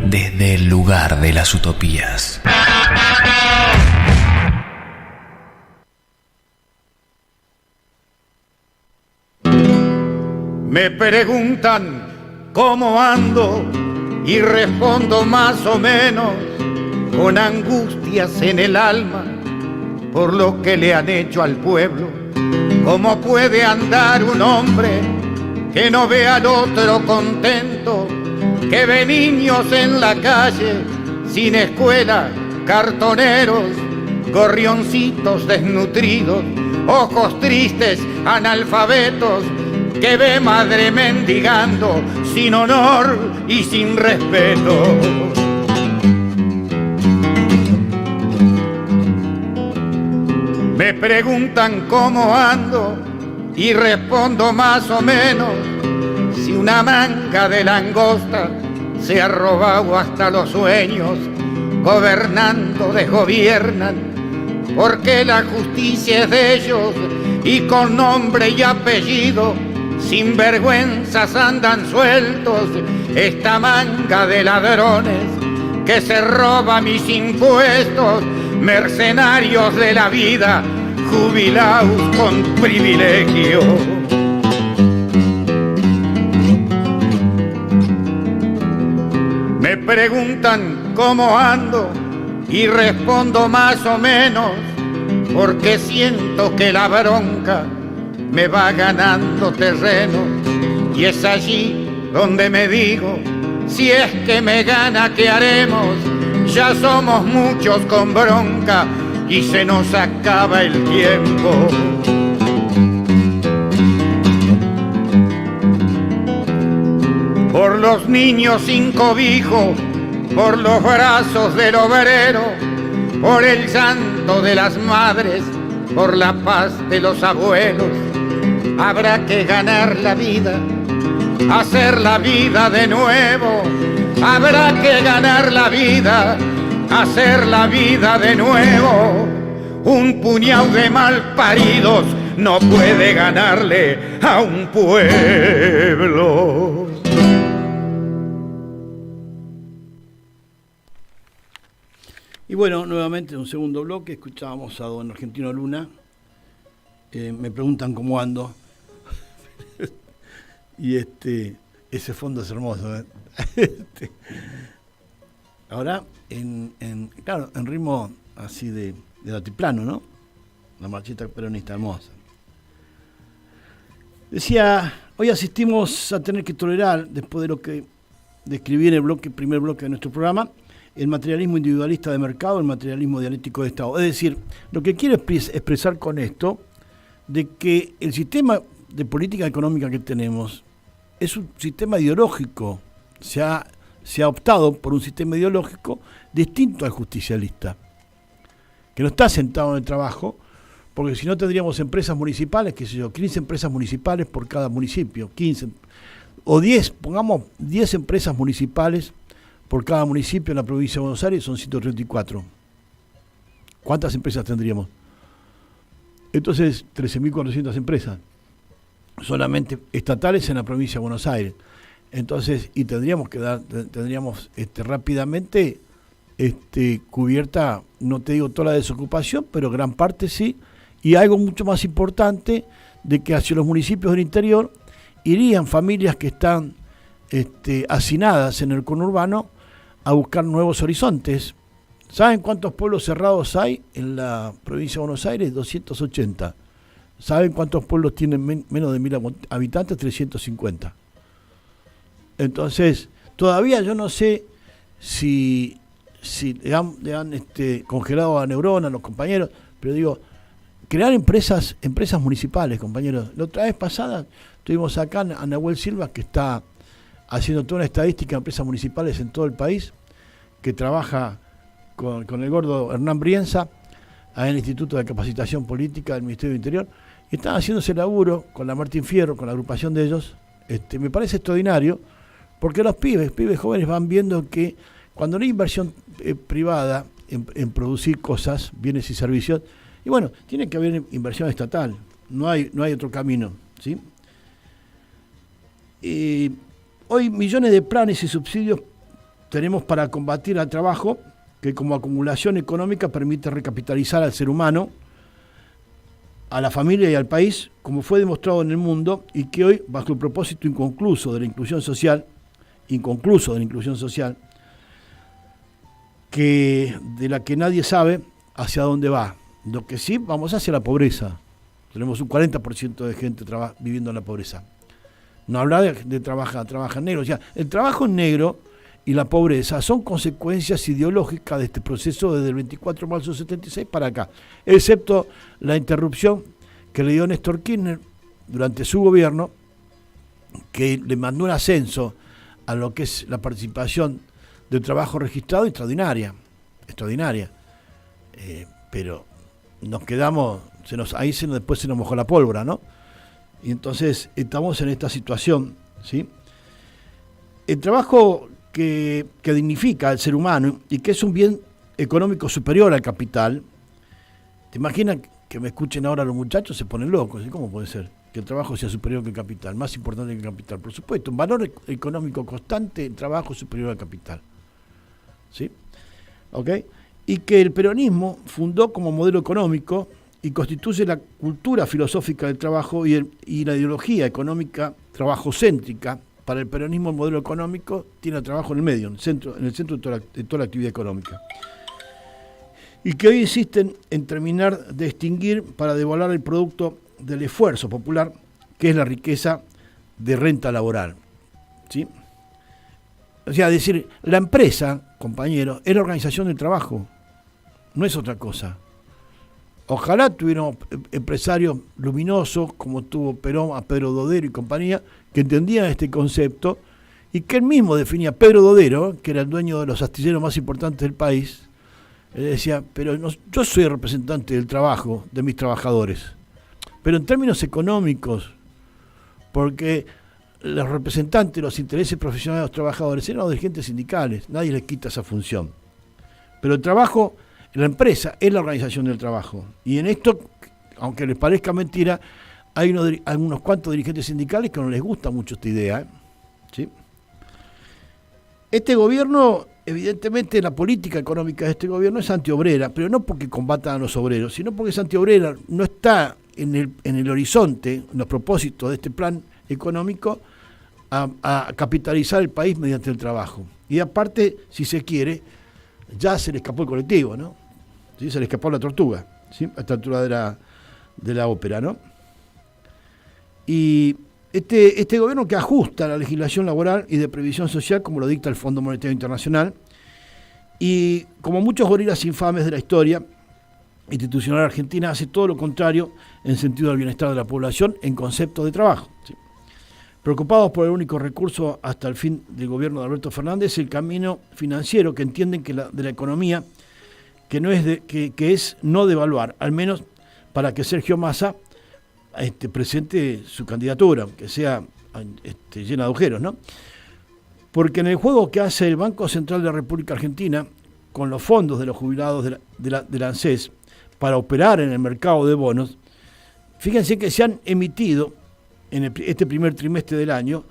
Desde el lugar de las utopías. Me preguntan cómo ando y respondo más o menos con angustias en el alma por lo que le han hecho al pueblo. ¿Cómo puede andar un hombre que no ve al otro contento, que ve niños en la calle sin escuela, cartoneros, gorrioncitos desnutridos, ojos tristes, analfabetos, que ve madre mendigando sin honor y sin respeto? Me preguntan cómo ando y respondo más o menos. Si una manga de langosta se ha robado hasta los sueños, gobernando desgobiernan, porque la justicia es de ellos y con nombre y apellido, sin vergüenzas andan sueltos esta manga de ladrones que se roba mis impuestos, mercenarios de la vida, jubilados con privilegio. Me preguntan cómo ando y respondo más o menos, porque siento que la bronca me va ganando terreno, y es allí donde me digo, si es que me gana, ¿qué haremos? Ya somos muchos con bronca y se nos acaba el tiempo. Por los niños sin cobijo, por los brazos del obrero, por el llanto de las madres, por la paz de los abuelos, habrá que ganar la vida, hacer la vida de nuevo. Habrá que ganar la vida, hacer la vida de nuevo. Un puñado de malparidos no puede ganarle a un pueblo. Y bueno, nuevamente en un segundo bloque escuchábamos a don Argentino Luna. Me preguntan cómo ando. Y ese fondo es hermoso, ¿eh? Ahora, claro, en ritmo así de altiplano, ¿no? La marchita peronista hermosa. Decía, hoy asistimos a tener que tolerar, después de lo que describí en el primer bloque de nuestro programa, el materialismo individualista de mercado, el materialismo dialéctico de Estado. Es decir, lo que quiero expresar con esto, de que el sistema de política económica que tenemos es un sistema ideológico. Se ha optado por un sistema ideológico distinto al justicialista, que no está sentado en el trabajo, porque si no tendríamos empresas municipales, qué sé yo, 15 empresas municipales por cada municipio, 15, o 10, pongamos 10 empresas municipales por cada municipio en la provincia de Buenos Aires, son 134. ¿Cuántas empresas tendríamos? Entonces, 13.400 empresas, solamente estatales en la provincia de Buenos Aires. Entonces, y tendríamos rápidamente cubierta, no te digo toda la desocupación, pero gran parte sí, y algo mucho más importante, de que hacia los municipios del interior irían familias que están hacinadas en el conurbano a buscar nuevos horizontes. ¿Saben cuántos pueblos cerrados hay en la provincia de Buenos Aires? 280. ¿Saben cuántos pueblos tienen menos de 1.000 habitantes? 350. Entonces, todavía yo no sé si le han congelado a Neurona, a los compañeros, pero digo, crear empresas municipales, compañeros. La otra vez pasada tuvimos acá a Nahuel Silva, que está haciendo toda una estadística de empresas municipales en todo el país, que trabaja con el gordo Hernán Brienza, en el Instituto de Capacitación Política del Ministerio del Interior, y están haciéndose laburo con la Martín Fierro, con la agrupación de ellos. Me parece extraordinario, porque los pibes jóvenes van viendo que cuando no hay inversión privada en producir cosas, bienes y servicios, y bueno, tiene que haber inversión estatal, no hay otro camino, ¿sí? Hoy millones de planes y subsidios tenemos para combatir al trabajo, que como acumulación económica permite recapitalizar al ser humano, a la familia y al país, como fue demostrado en el mundo, y que hoy, bajo el propósito inconcluso de la inclusión social, que de la que nadie sabe hacia dónde va. Lo que sí, vamos hacia la pobreza. Tenemos un 40% de gente viviendo en la pobreza. No hablar de trabajar en negro. O sea, el trabajo en negro y la pobreza son consecuencias ideológicas de este proceso desde el 24 de marzo del 76 para acá, excepto la interrupción que le dio Néstor Kirchner durante su gobierno, que le mandó un ascenso a lo que es la participación del trabajo registrado extraordinaria. Pero nos quedamos, después se nos mojó la pólvora, ¿no? Y entonces estamos en esta situación, ¿sí? El trabajo que dignifica al ser humano y que es un bien económico superior al capital. ¿Te imaginas que me escuchen ahora los muchachos? Se ponen locos. ¿Cómo puede ser que el trabajo sea superior que el capital? Más importante que el capital. Por supuesto, un valor económico constante, el trabajo es superior al capital. ¿Sí? ¿Ok? Y que el peronismo fundó como modelo económico y constituye la cultura filosófica del trabajo y la ideología económica trabajocéntrica. Para el peronismo, el modelo económico tiene el trabajo en el medio, en el centro de toda la actividad económica. Y que hoy insisten en terminar de extinguir para devaluar el producto del esfuerzo popular, que es la riqueza de renta laboral. ¿Sí? O sea, decir, la empresa, compañeros, es la organización del trabajo, no es otra cosa. Ojalá tuviéramos empresarios luminosos, como tuvo Perón, a Pedro Dodero y compañía, que entendían este concepto, y que él mismo definía. Pedro Dodero, que era el dueño de los astilleros más importantes del país, él decía, pero yo soy el representante del trabajo, de mis trabajadores, pero en términos económicos, porque los representantes, los intereses profesionales de los trabajadores eran los dirigentes sindicales, nadie les quita esa función. Pero el trabajo, la empresa es la organización del trabajo. Y en esto, aunque les parezca mentira, hay unos cuantos dirigentes sindicales que no les gusta mucho esta idea. ¿Sí? Este gobierno, evidentemente la política económica de este gobierno es antiobrera, pero no porque combatan a los obreros, sino porque es antiobrera, no está en el horizonte, en los propósitos de este plan económico, a capitalizar el país mediante el trabajo. Y aparte, si se quiere, ya se le escapó el colectivo, ¿no? ¿Sí? Se le escapó la tortuga, ¿sí? A esta altura de la ópera, ¿no? Y este gobierno que ajusta la legislación laboral y de previsión social, como lo dicta el Fondo Monetario Internacional, y como muchos gorilas infames de la historia institucional argentina, hace todo lo contrario en sentido del bienestar de la población en concepto de trabajo. ¿Sí? Preocupados por el único recurso hasta el fin del gobierno de Alberto Fernández, el camino financiero que entienden que de la economía, que no es que es no devaluar, al menos para que Sergio Massa presente su candidatura, que sea llena de agujeros, ¿no? Porque en el juego que hace el Banco Central de la República Argentina con los fondos de los jubilados de la ANSES para operar en el mercado de bonos, fíjense que se han emitido en este primer trimestre del año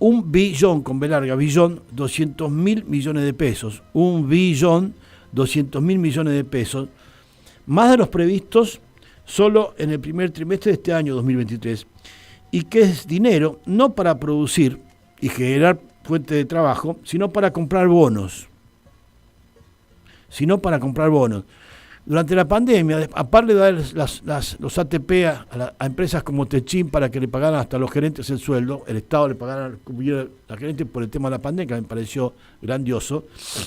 1.200.000 millones de pesos. 1.200.000 millones de pesos, más de los previstos solo en el primer trimestre de este año 2023, y que es dinero no para producir y generar fuente de trabajo, sino para comprar bonos. Durante la pandemia, aparte de dar los ATP a empresas como Techin para que le pagaran hasta los gerentes el sueldo, el Estado le pagara a la gerente por el tema de la pandemia, que me pareció grandioso,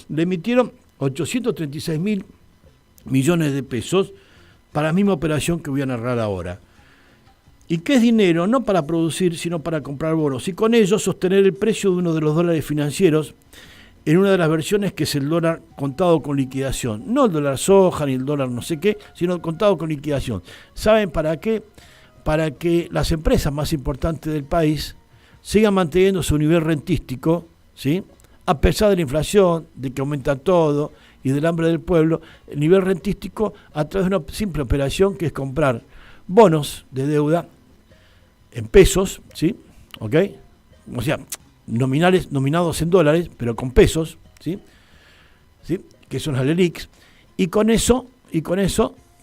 le emitieron 836.000 millones de pesos para la misma operación que voy a narrar ahora. Y que es dinero no para producir, sino para comprar bonos, y con ello sostener el precio de uno de los dólares financieros en una de las versiones que es el dólar contado con liquidación. No el dólar soja ni el dólar no sé qué, sino el contado con liquidación. ¿Saben para qué? Para que las empresas más importantes del país sigan manteniendo su nivel rentístico, ¿sí? A pesar de la inflación, de que aumenta todo y del hambre del pueblo, el nivel rentístico a través de una simple operación que es comprar bonos de deuda en pesos, ¿sí? ¿Ok? O sea, nominados en dólares, pero con pesos, ¿sí? ¿Sí? Que son las LELIQs, y con eso,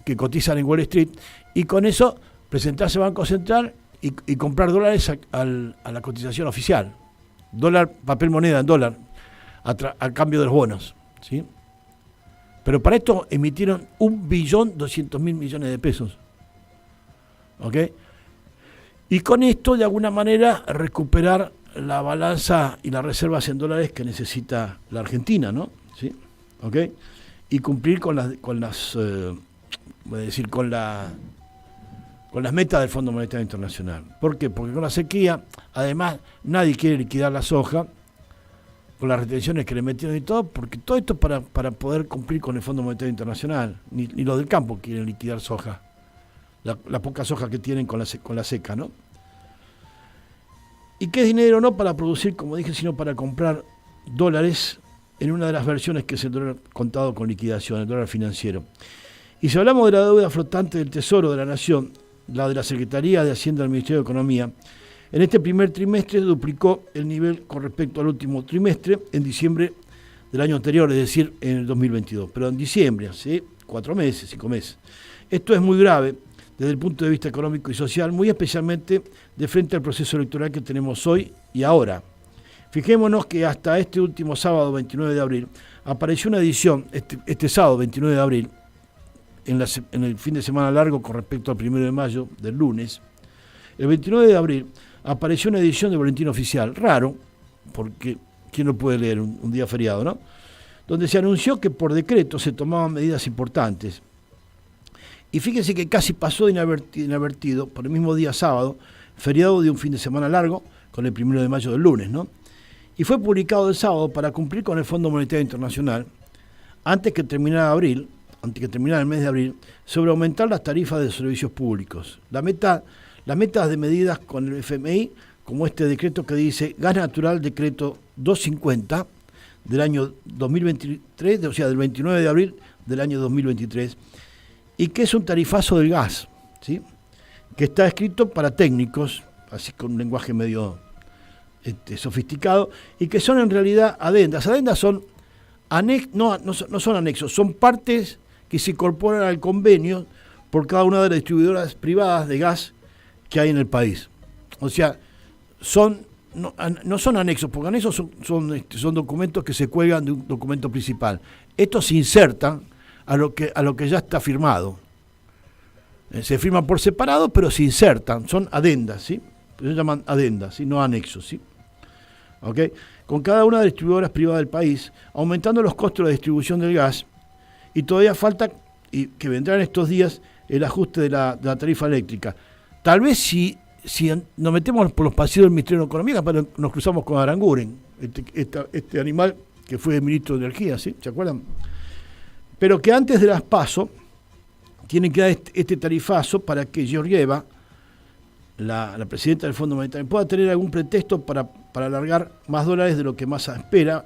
que cotizan en Wall Street, y con eso presentarse Banco Central y comprar dólares a la cotización oficial. Dólar, papel moneda en dólar, al cambio de los bonos, ¿sí? Pero para esto emitieron 1.200.000 millones de pesos. ¿Ok? Y con esto, de alguna manera, recuperar la balanza y las reservas en dólares que necesita la Argentina, ¿no? ¿Sí? ¿Ok? Y cumplir con las metas del Fondo Monetario Internacional. ¿Por qué? Porque con la sequía, además, nadie quiere liquidar la soja, con las retenciones que le metieron y todo, porque todo esto para poder cumplir con el Fondo Monetario Internacional. Ni los del campo quieren liquidar soja. La poca soja que tienen con la seca, ¿no? Y que es dinero no para producir, como dije, sino para comprar dólares en una de las versiones que es el dólar contado con liquidación, el dólar financiero. Y si hablamos de la deuda flotante del Tesoro de la Nación, la de la Secretaría de Hacienda del Ministerio de Economía, en este primer trimestre duplicó el nivel con respecto al último trimestre en diciembre del año anterior, es decir, en el 2022. Pero en diciembre, ¿sí? 4 meses, 5 meses. Esto es muy grave desde el punto de vista económico y social, muy especialmente de frente al proceso electoral que tenemos hoy y ahora. Fijémonos que hasta este último sábado, 29 de abril, apareció una edición, este sábado, 29 de abril, en el fin de semana largo con respecto al 1 de mayo, del lunes. El 29 de abril apareció una edición de Boletín Oficial, raro, porque ¿quién lo puede leer un día feriado, no? Donde se anunció que por decreto se tomaban medidas importantes. Y fíjense que casi pasó inadvertido por el mismo día sábado, feriado de un fin de semana largo, con el 1 de mayo del lunes, ¿no? Y fue publicado el sábado para cumplir con el Fondo Monetario Internacional, antes que terminara el mes de abril, sobre aumentar las tarifas de servicios públicos. Las metas de medidas con el FMI, como este decreto que dice Gas Natural, decreto 250 del año 2023, o sea, del 29 de abril del año 2023, y que es un tarifazo del gas, ¿sí? Que está escrito para técnicos, así con un lenguaje medio sofisticado, y que son en realidad adendas. Adendas son no son anexos, son partes que se incorporan al convenio por cada una de las distribuidoras privadas de gas que hay en el país. O sea, no son anexos, porque anexos son documentos que se cuelgan de un documento principal. Estos se insertan a lo que ya está firmado. Se firman por separado, pero se insertan, son adendas, ¿sí? Se llaman adendas, ¿sí? No anexos, ¿sí? ¿Ok? Con cada una de las distribuidoras privadas del país, aumentando los costos de la distribución del gas, y todavía falta, y que vendrá en estos días, el ajuste de la tarifa eléctrica. Tal vez si nos metemos por los pasillos del Ministerio de Economía, nos cruzamos con Aranguren, este animal que fue ministro de Energía, ¿sí? ¿Se acuerdan? Pero que antes de las PASO tienen que dar este tarifazo para que Georgieva la presidenta del Fondo Monetario, pueda tener algún pretexto para alargar más dólares de lo que Massa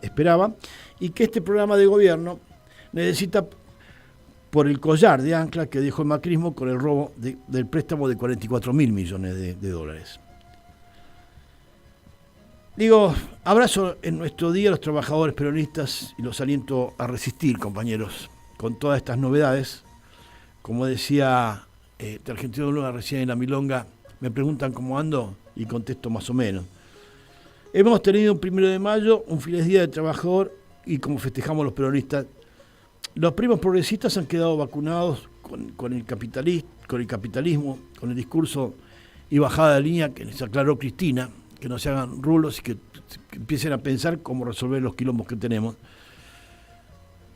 esperaba, y que este programa de gobierno necesita por el collar de ancla que dejó el macrismo con el robo del préstamo de 44.000 millones de dólares. Digo, abrazo en nuestro día a los trabajadores peronistas y los aliento a resistir, compañeros, con todas estas novedades. Como decía de Argentina Luna recién en la milonga, me preguntan cómo ando y contesto más o menos. Hemos tenido un 1 de mayo, un feliz día del trabajador, y como festejamos los peronistas, los primos progresistas han quedado vacunados con el capitalismo, con el discurso y bajada de línea que les aclaró Cristina, que no se hagan rulos y que empiecen a pensar cómo resolver los quilombos que tenemos.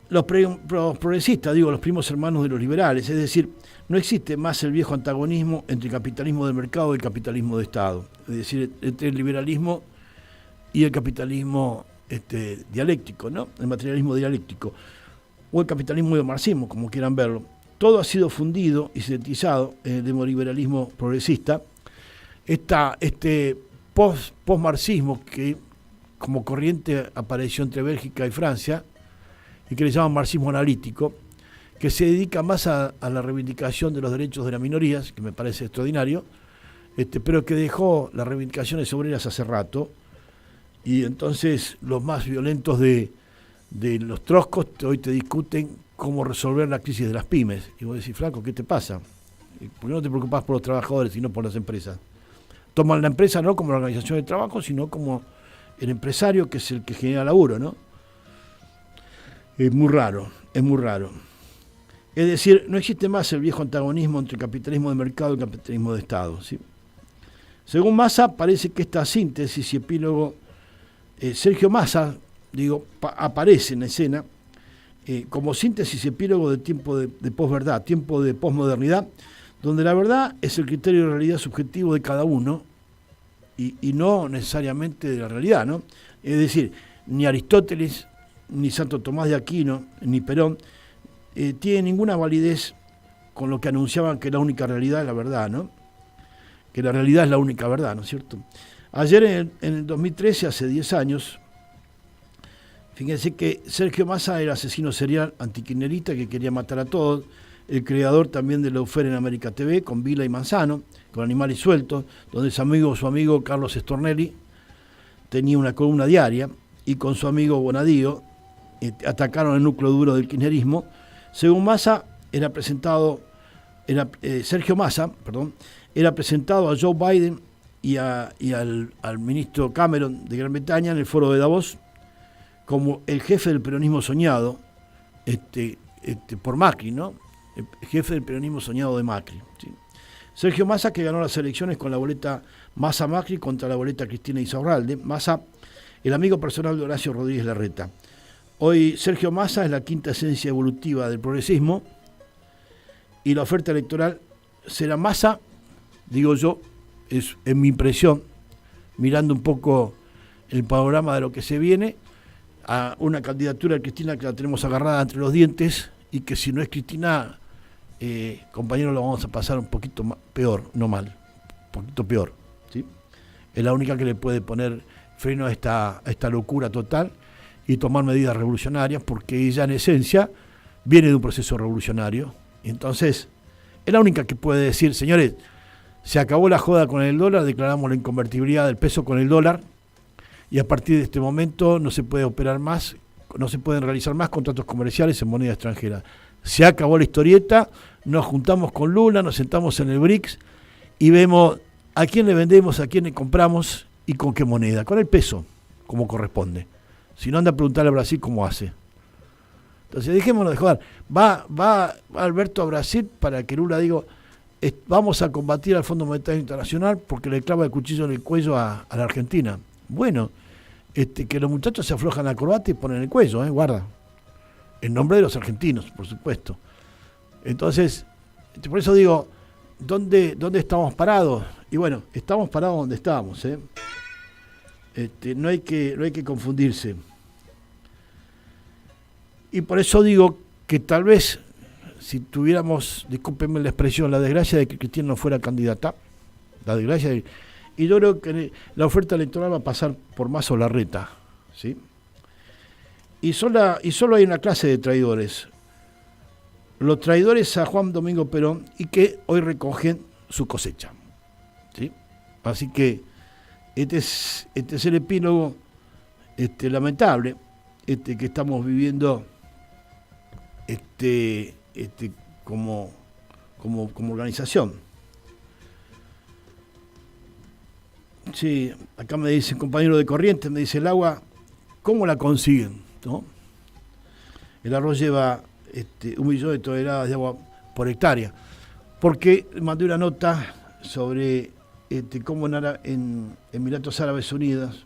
Los progresistas, los primos hermanos de los liberales, es decir, no existe más el viejo antagonismo entre el capitalismo de mercado y el capitalismo de Estado, es decir, entre el liberalismo y el capitalismo dialéctico, ¿no? El materialismo dialéctico, o el capitalismo y el marxismo, como quieran verlo. Todo ha sido fundido y sintetizado en el demoliberalismo progresista. Este post-marxismo que como corriente apareció entre Bélgica y Francia, y que le llaman marxismo analítico, que se dedica más a la reivindicación de los derechos de las minorías, que me parece extraordinario, pero que dejó las reivindicaciones obreras hace rato, y entonces los más violentos de los trotskos hoy te discuten cómo resolver la crisis de las pymes. Y vos decís, flaco, ¿qué te pasa? ¿Por qué no te preocupás por los trabajadores y no por las empresas? Toman la empresa no como la organización de trabajo, sino como el empresario, que es el que genera laburo, ¿no? Es muy raro, es muy raro. Es decir, no existe más el viejo antagonismo entre el capitalismo de mercado y el capitalismo de Estado, ¿sí? Según Massa, parece que esta síntesis y epílogo, Sergio Massa, aparece en escena como síntesis y epílogo de tiempo de posverdad, tiempo de posmodernidad, donde la verdad es el criterio de realidad subjetivo de cada uno y no necesariamente de la realidad, ¿no? Es decir, ni Aristóteles, ni Santo Tomás de Aquino, ni Perón, tienen ninguna validez con lo que anunciaban que la única realidad es la verdad, ¿no? Que la realidad es la única verdad, ¿no es cierto? Ayer, en el 2013, hace 10 años, fíjense que Sergio Massa era asesino serial antikirchnerista que quería matar a todos, el creador también de Lawfare en América TV, con Vila y Manzano, con Animales Sueltos, donde su amigo Carlos Stornelli tenía una columna diaria, y con su amigo Bonadío atacaron el núcleo duro del kirchnerismo. Según Massa, Sergio Massa era presentado a Joe Biden y al ministro Cameron de Gran Bretaña en el foro de Davos como el jefe del peronismo soñado por Macri, ¿no? El jefe del peronismo soñado de Macri, ¿sí? Sergio Massa, que ganó las elecciones con la boleta Massa-Macri contra la boleta Cristina Insaurralde. Massa, el amigo personal de Horacio Rodríguez Larreta. Hoy Sergio Massa es la quinta esencia evolutiva del progresismo, y la oferta electoral será Massa, digo yo, es en mi impresión, mirando un poco el panorama de lo que se viene, a una candidatura de Cristina que la tenemos agarrada entre los dientes, y que si no es Cristina, compañeros, lo vamos a pasar un poquito peor, no mal, un poquito peor, ¿sí? Es la única que le puede poner freno a esta locura total y tomar medidas revolucionarias, porque ella en esencia viene de un proceso revolucionario. Entonces, es la única que puede decir, señores, se acabó la joda con el dólar, declaramos la inconvertibilidad del peso con el dólar, y a partir de este momento no se puede operar más, no se pueden realizar más contratos comerciales en moneda extranjera. Se acabó la historieta, nos juntamos con Lula, nos sentamos en el BRICS y vemos a quién le vendemos, a quién le compramos y con qué moneda, con el peso, como corresponde. Si no, anda a preguntarle a Brasil cómo hace. Entonces, dejémonos de joder. Va Alberto a Brasil para que Lula diga, vamos a combatir al Fondo Monetario Internacional porque le clava el cuchillo en el cuello a la Argentina. Bueno, que los muchachos se aflojan la corbata y ponen el cuello, guarda. En nombre de los argentinos, por supuesto. Entonces, por eso digo, ¿dónde estamos parados? Y bueno, estamos parados donde estábamos, no hay que confundirse. Y por eso digo que tal vez, si tuviéramos, discúlpenme la expresión, la desgracia de que Cristina no fuera candidata, la desgracia. Y yo creo que la oferta electoral va a pasar por Massa o Larreta, ¿sí? Y solo hay una clase de traidores. Los traidores a Juan Domingo Perón y que hoy recogen su cosecha, ¿sí? Así que este es el epílogo lamentable que estamos viviendo como organización. Sí, acá me dice un compañero de Corrientes, me dice el agua, ¿cómo la consiguen? ¿No? El arroz lleva 1 millón de toneladas de agua por hectárea. Porque mandé una nota sobre cómo en Emiratos Árabes Unidos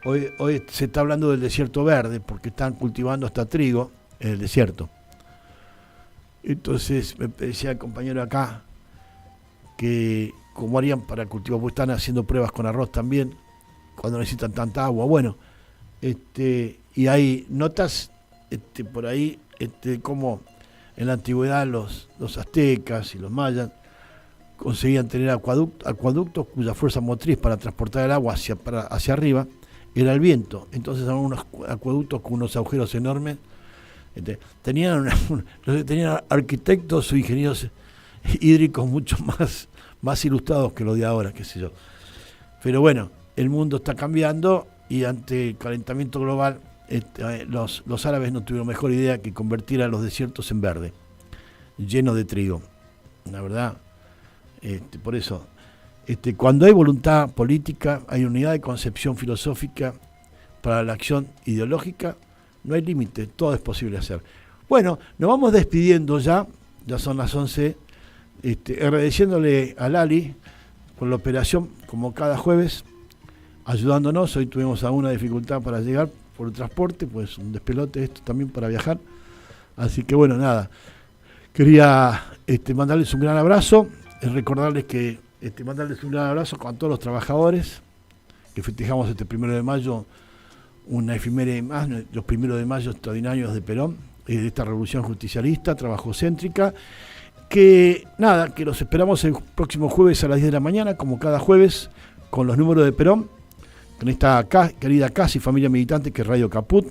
hoy se está hablando del desierto verde, porque están cultivando hasta trigo en el desierto. Entonces me decía el compañero acá que cómo harían para cultivar, porque están haciendo pruebas con arroz también, cuando necesitan tanta agua. Bueno, y hay notas por ahí, como en la antigüedad los aztecas y los mayas conseguían tener acueductos cuya fuerza motriz para transportar el agua hacia arriba era el viento. Entonces eran unos acueductos con unos agujeros enormes. Tenían arquitectos o ingenieros hídricos mucho más ilustrados que los de ahora, qué sé yo. Pero bueno, el mundo está cambiando y ante el calentamiento global los árabes no tuvieron mejor idea que convertir a los desiertos en verde, llenos de trigo. La verdad, por eso, cuando hay voluntad política, hay unidad de concepción filosófica para la acción ideológica, no hay límite, todo es posible hacer. Bueno, nos vamos despidiendo ya son las 11, agradeciéndole a Lali por la operación, como cada jueves, ayudándonos. Hoy tuvimos alguna dificultad para llegar por el transporte, pues un despelote esto también para viajar. Así que bueno, nada, quería mandarles un gran abrazo, recordarles que mandarles un gran abrazo con todos los trabajadores, que festejamos este 1 de mayo, una efeméride más, los 1 de mayo extraordinarios de Perón, de esta revolución justicialista, trabajocéntrica, que nada, que los esperamos el próximo jueves a las 10 de la mañana, como cada jueves, con los números de Perón, con esta querida casa y familia militante que es Radio Caput.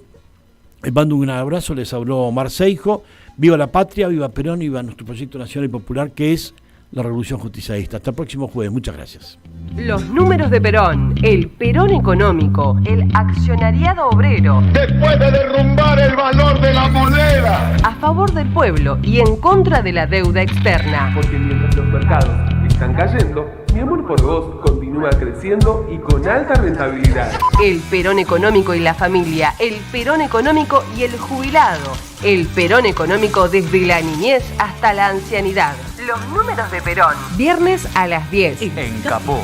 Les mando un gran abrazo, les habló Omar Seijo. Viva la patria, viva Perón, viva nuestro proyecto nacional y popular que es la revolución justicialista. Hasta el próximo jueves, muchas gracias. Los números de Perón, el Perón económico, el accionariado obrero. Después de derrumbar el valor de la moneda. A favor del pueblo y en contra de la deuda externa. Porque mientras los mercados están cayendo, mi amor por vos continúa creciendo y con alta rentabilidad. El Perón económico y la familia, el Perón económico y el jubilado. El Perón económico desde la niñez hasta la ancianidad. Los números de Perón. Viernes a las 10. En Caput.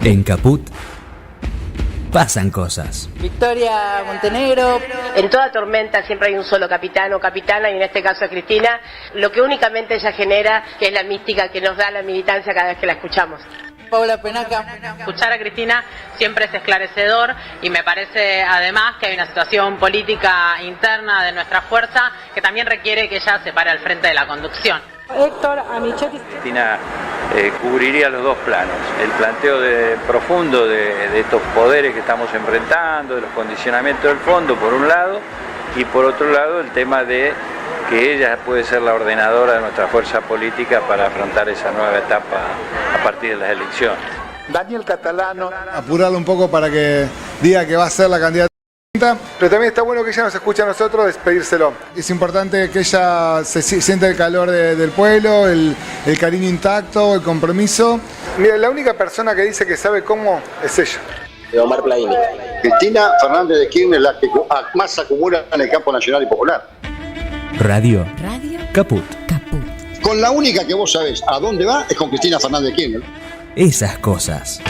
En Caput pasan cosas. Victoria Montenegro. En toda tormenta siempre hay un solo capitán o capitana, y en este caso es Cristina, lo que únicamente ella genera, que es la mística que nos da la militancia cada vez que la escuchamos. Paula Penaca. Escuchar a Cristina siempre es esclarecedor y me parece además que hay una situación política interna de nuestra fuerza que también requiere que ella se pare al frente de la conducción. Héctor Amichetti. Cristina cubriría los dos planos, el planteo profundo de estos poderes que estamos enfrentando, de los condicionamientos del fondo por un lado, y por otro lado el tema de que ella puede ser la ordenadora de nuestra fuerza política para afrontar esa nueva etapa a partir de las elecciones. Daniel Catalano. Apurarlo un poco para que diga que va a ser la candidata. Pero también está bueno que ella nos escuche a nosotros despedírselo. Es importante que ella se sienta el calor del pueblo, el cariño intacto, el compromiso. Mira, la única persona que dice que sabe cómo es ella. Omar Plaini. Cristina Fernández de Kirchner es la que más acumula en el campo nacional y popular. Radio Caput. Con la única que vos sabés a dónde va es con Cristina Fernández de Kirchner. Esas cosas.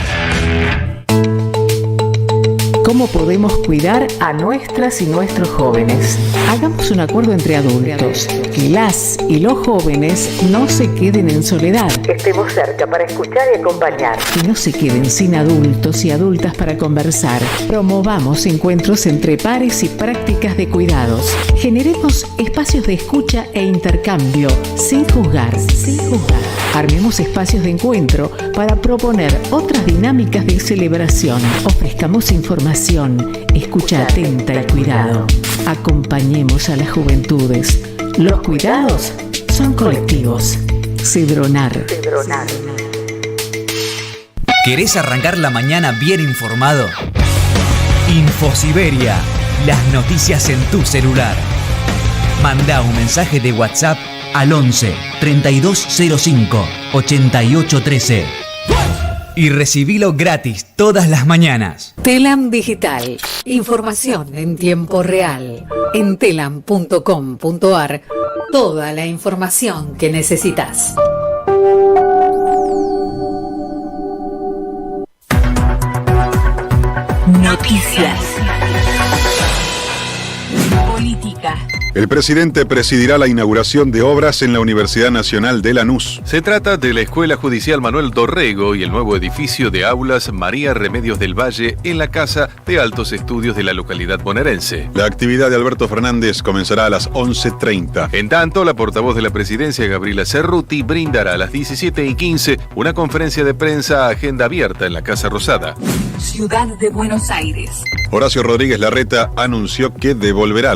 cómo podemos cuidar a nuestras y nuestros jóvenes. Hagamos un acuerdo entre adultos, que las y los jóvenes no se queden en soledad. Estemos cerca para escuchar y acompañar. Que no se queden sin adultos y adultas para conversar. Promovamos encuentros entre pares y prácticas de cuidados. Generemos espacios de escucha e intercambio, sin juzgar. Armemos espacios de encuentro para proponer otras dinámicas de celebración. Ofrezcamos información, escucha atenta y cuidado. Acompañemos a las juventudes. Los cuidados son colectivos. Cedronar. ¿Querés arrancar la mañana bien informado? Infosiberia, las noticias en tu celular. Manda un mensaje de WhatsApp al 11 3205 8813 y recibilo gratis todas las mañanas. Telam Digital. Información en tiempo real. En telam.com.ar. Toda la información que necesitas. Noticias. Política. El presidente presidirá la inauguración de obras en la Universidad Nacional de Lanús. Se trata de la Escuela Judicial Manuel Dorrego y el nuevo edificio de aulas María Remedios del Valle en la Casa de Altos Estudios de la localidad bonaerense. La actividad de Alberto Fernández comenzará a las 11:30. En tanto, la portavoz de la presidencia, Gabriela Cerruti, brindará a las 17:15 una conferencia de prensa a agenda abierta en la Casa Rosada. Ciudad de Buenos Aires. Horacio Rodríguez Larreta anunció que devolverá lo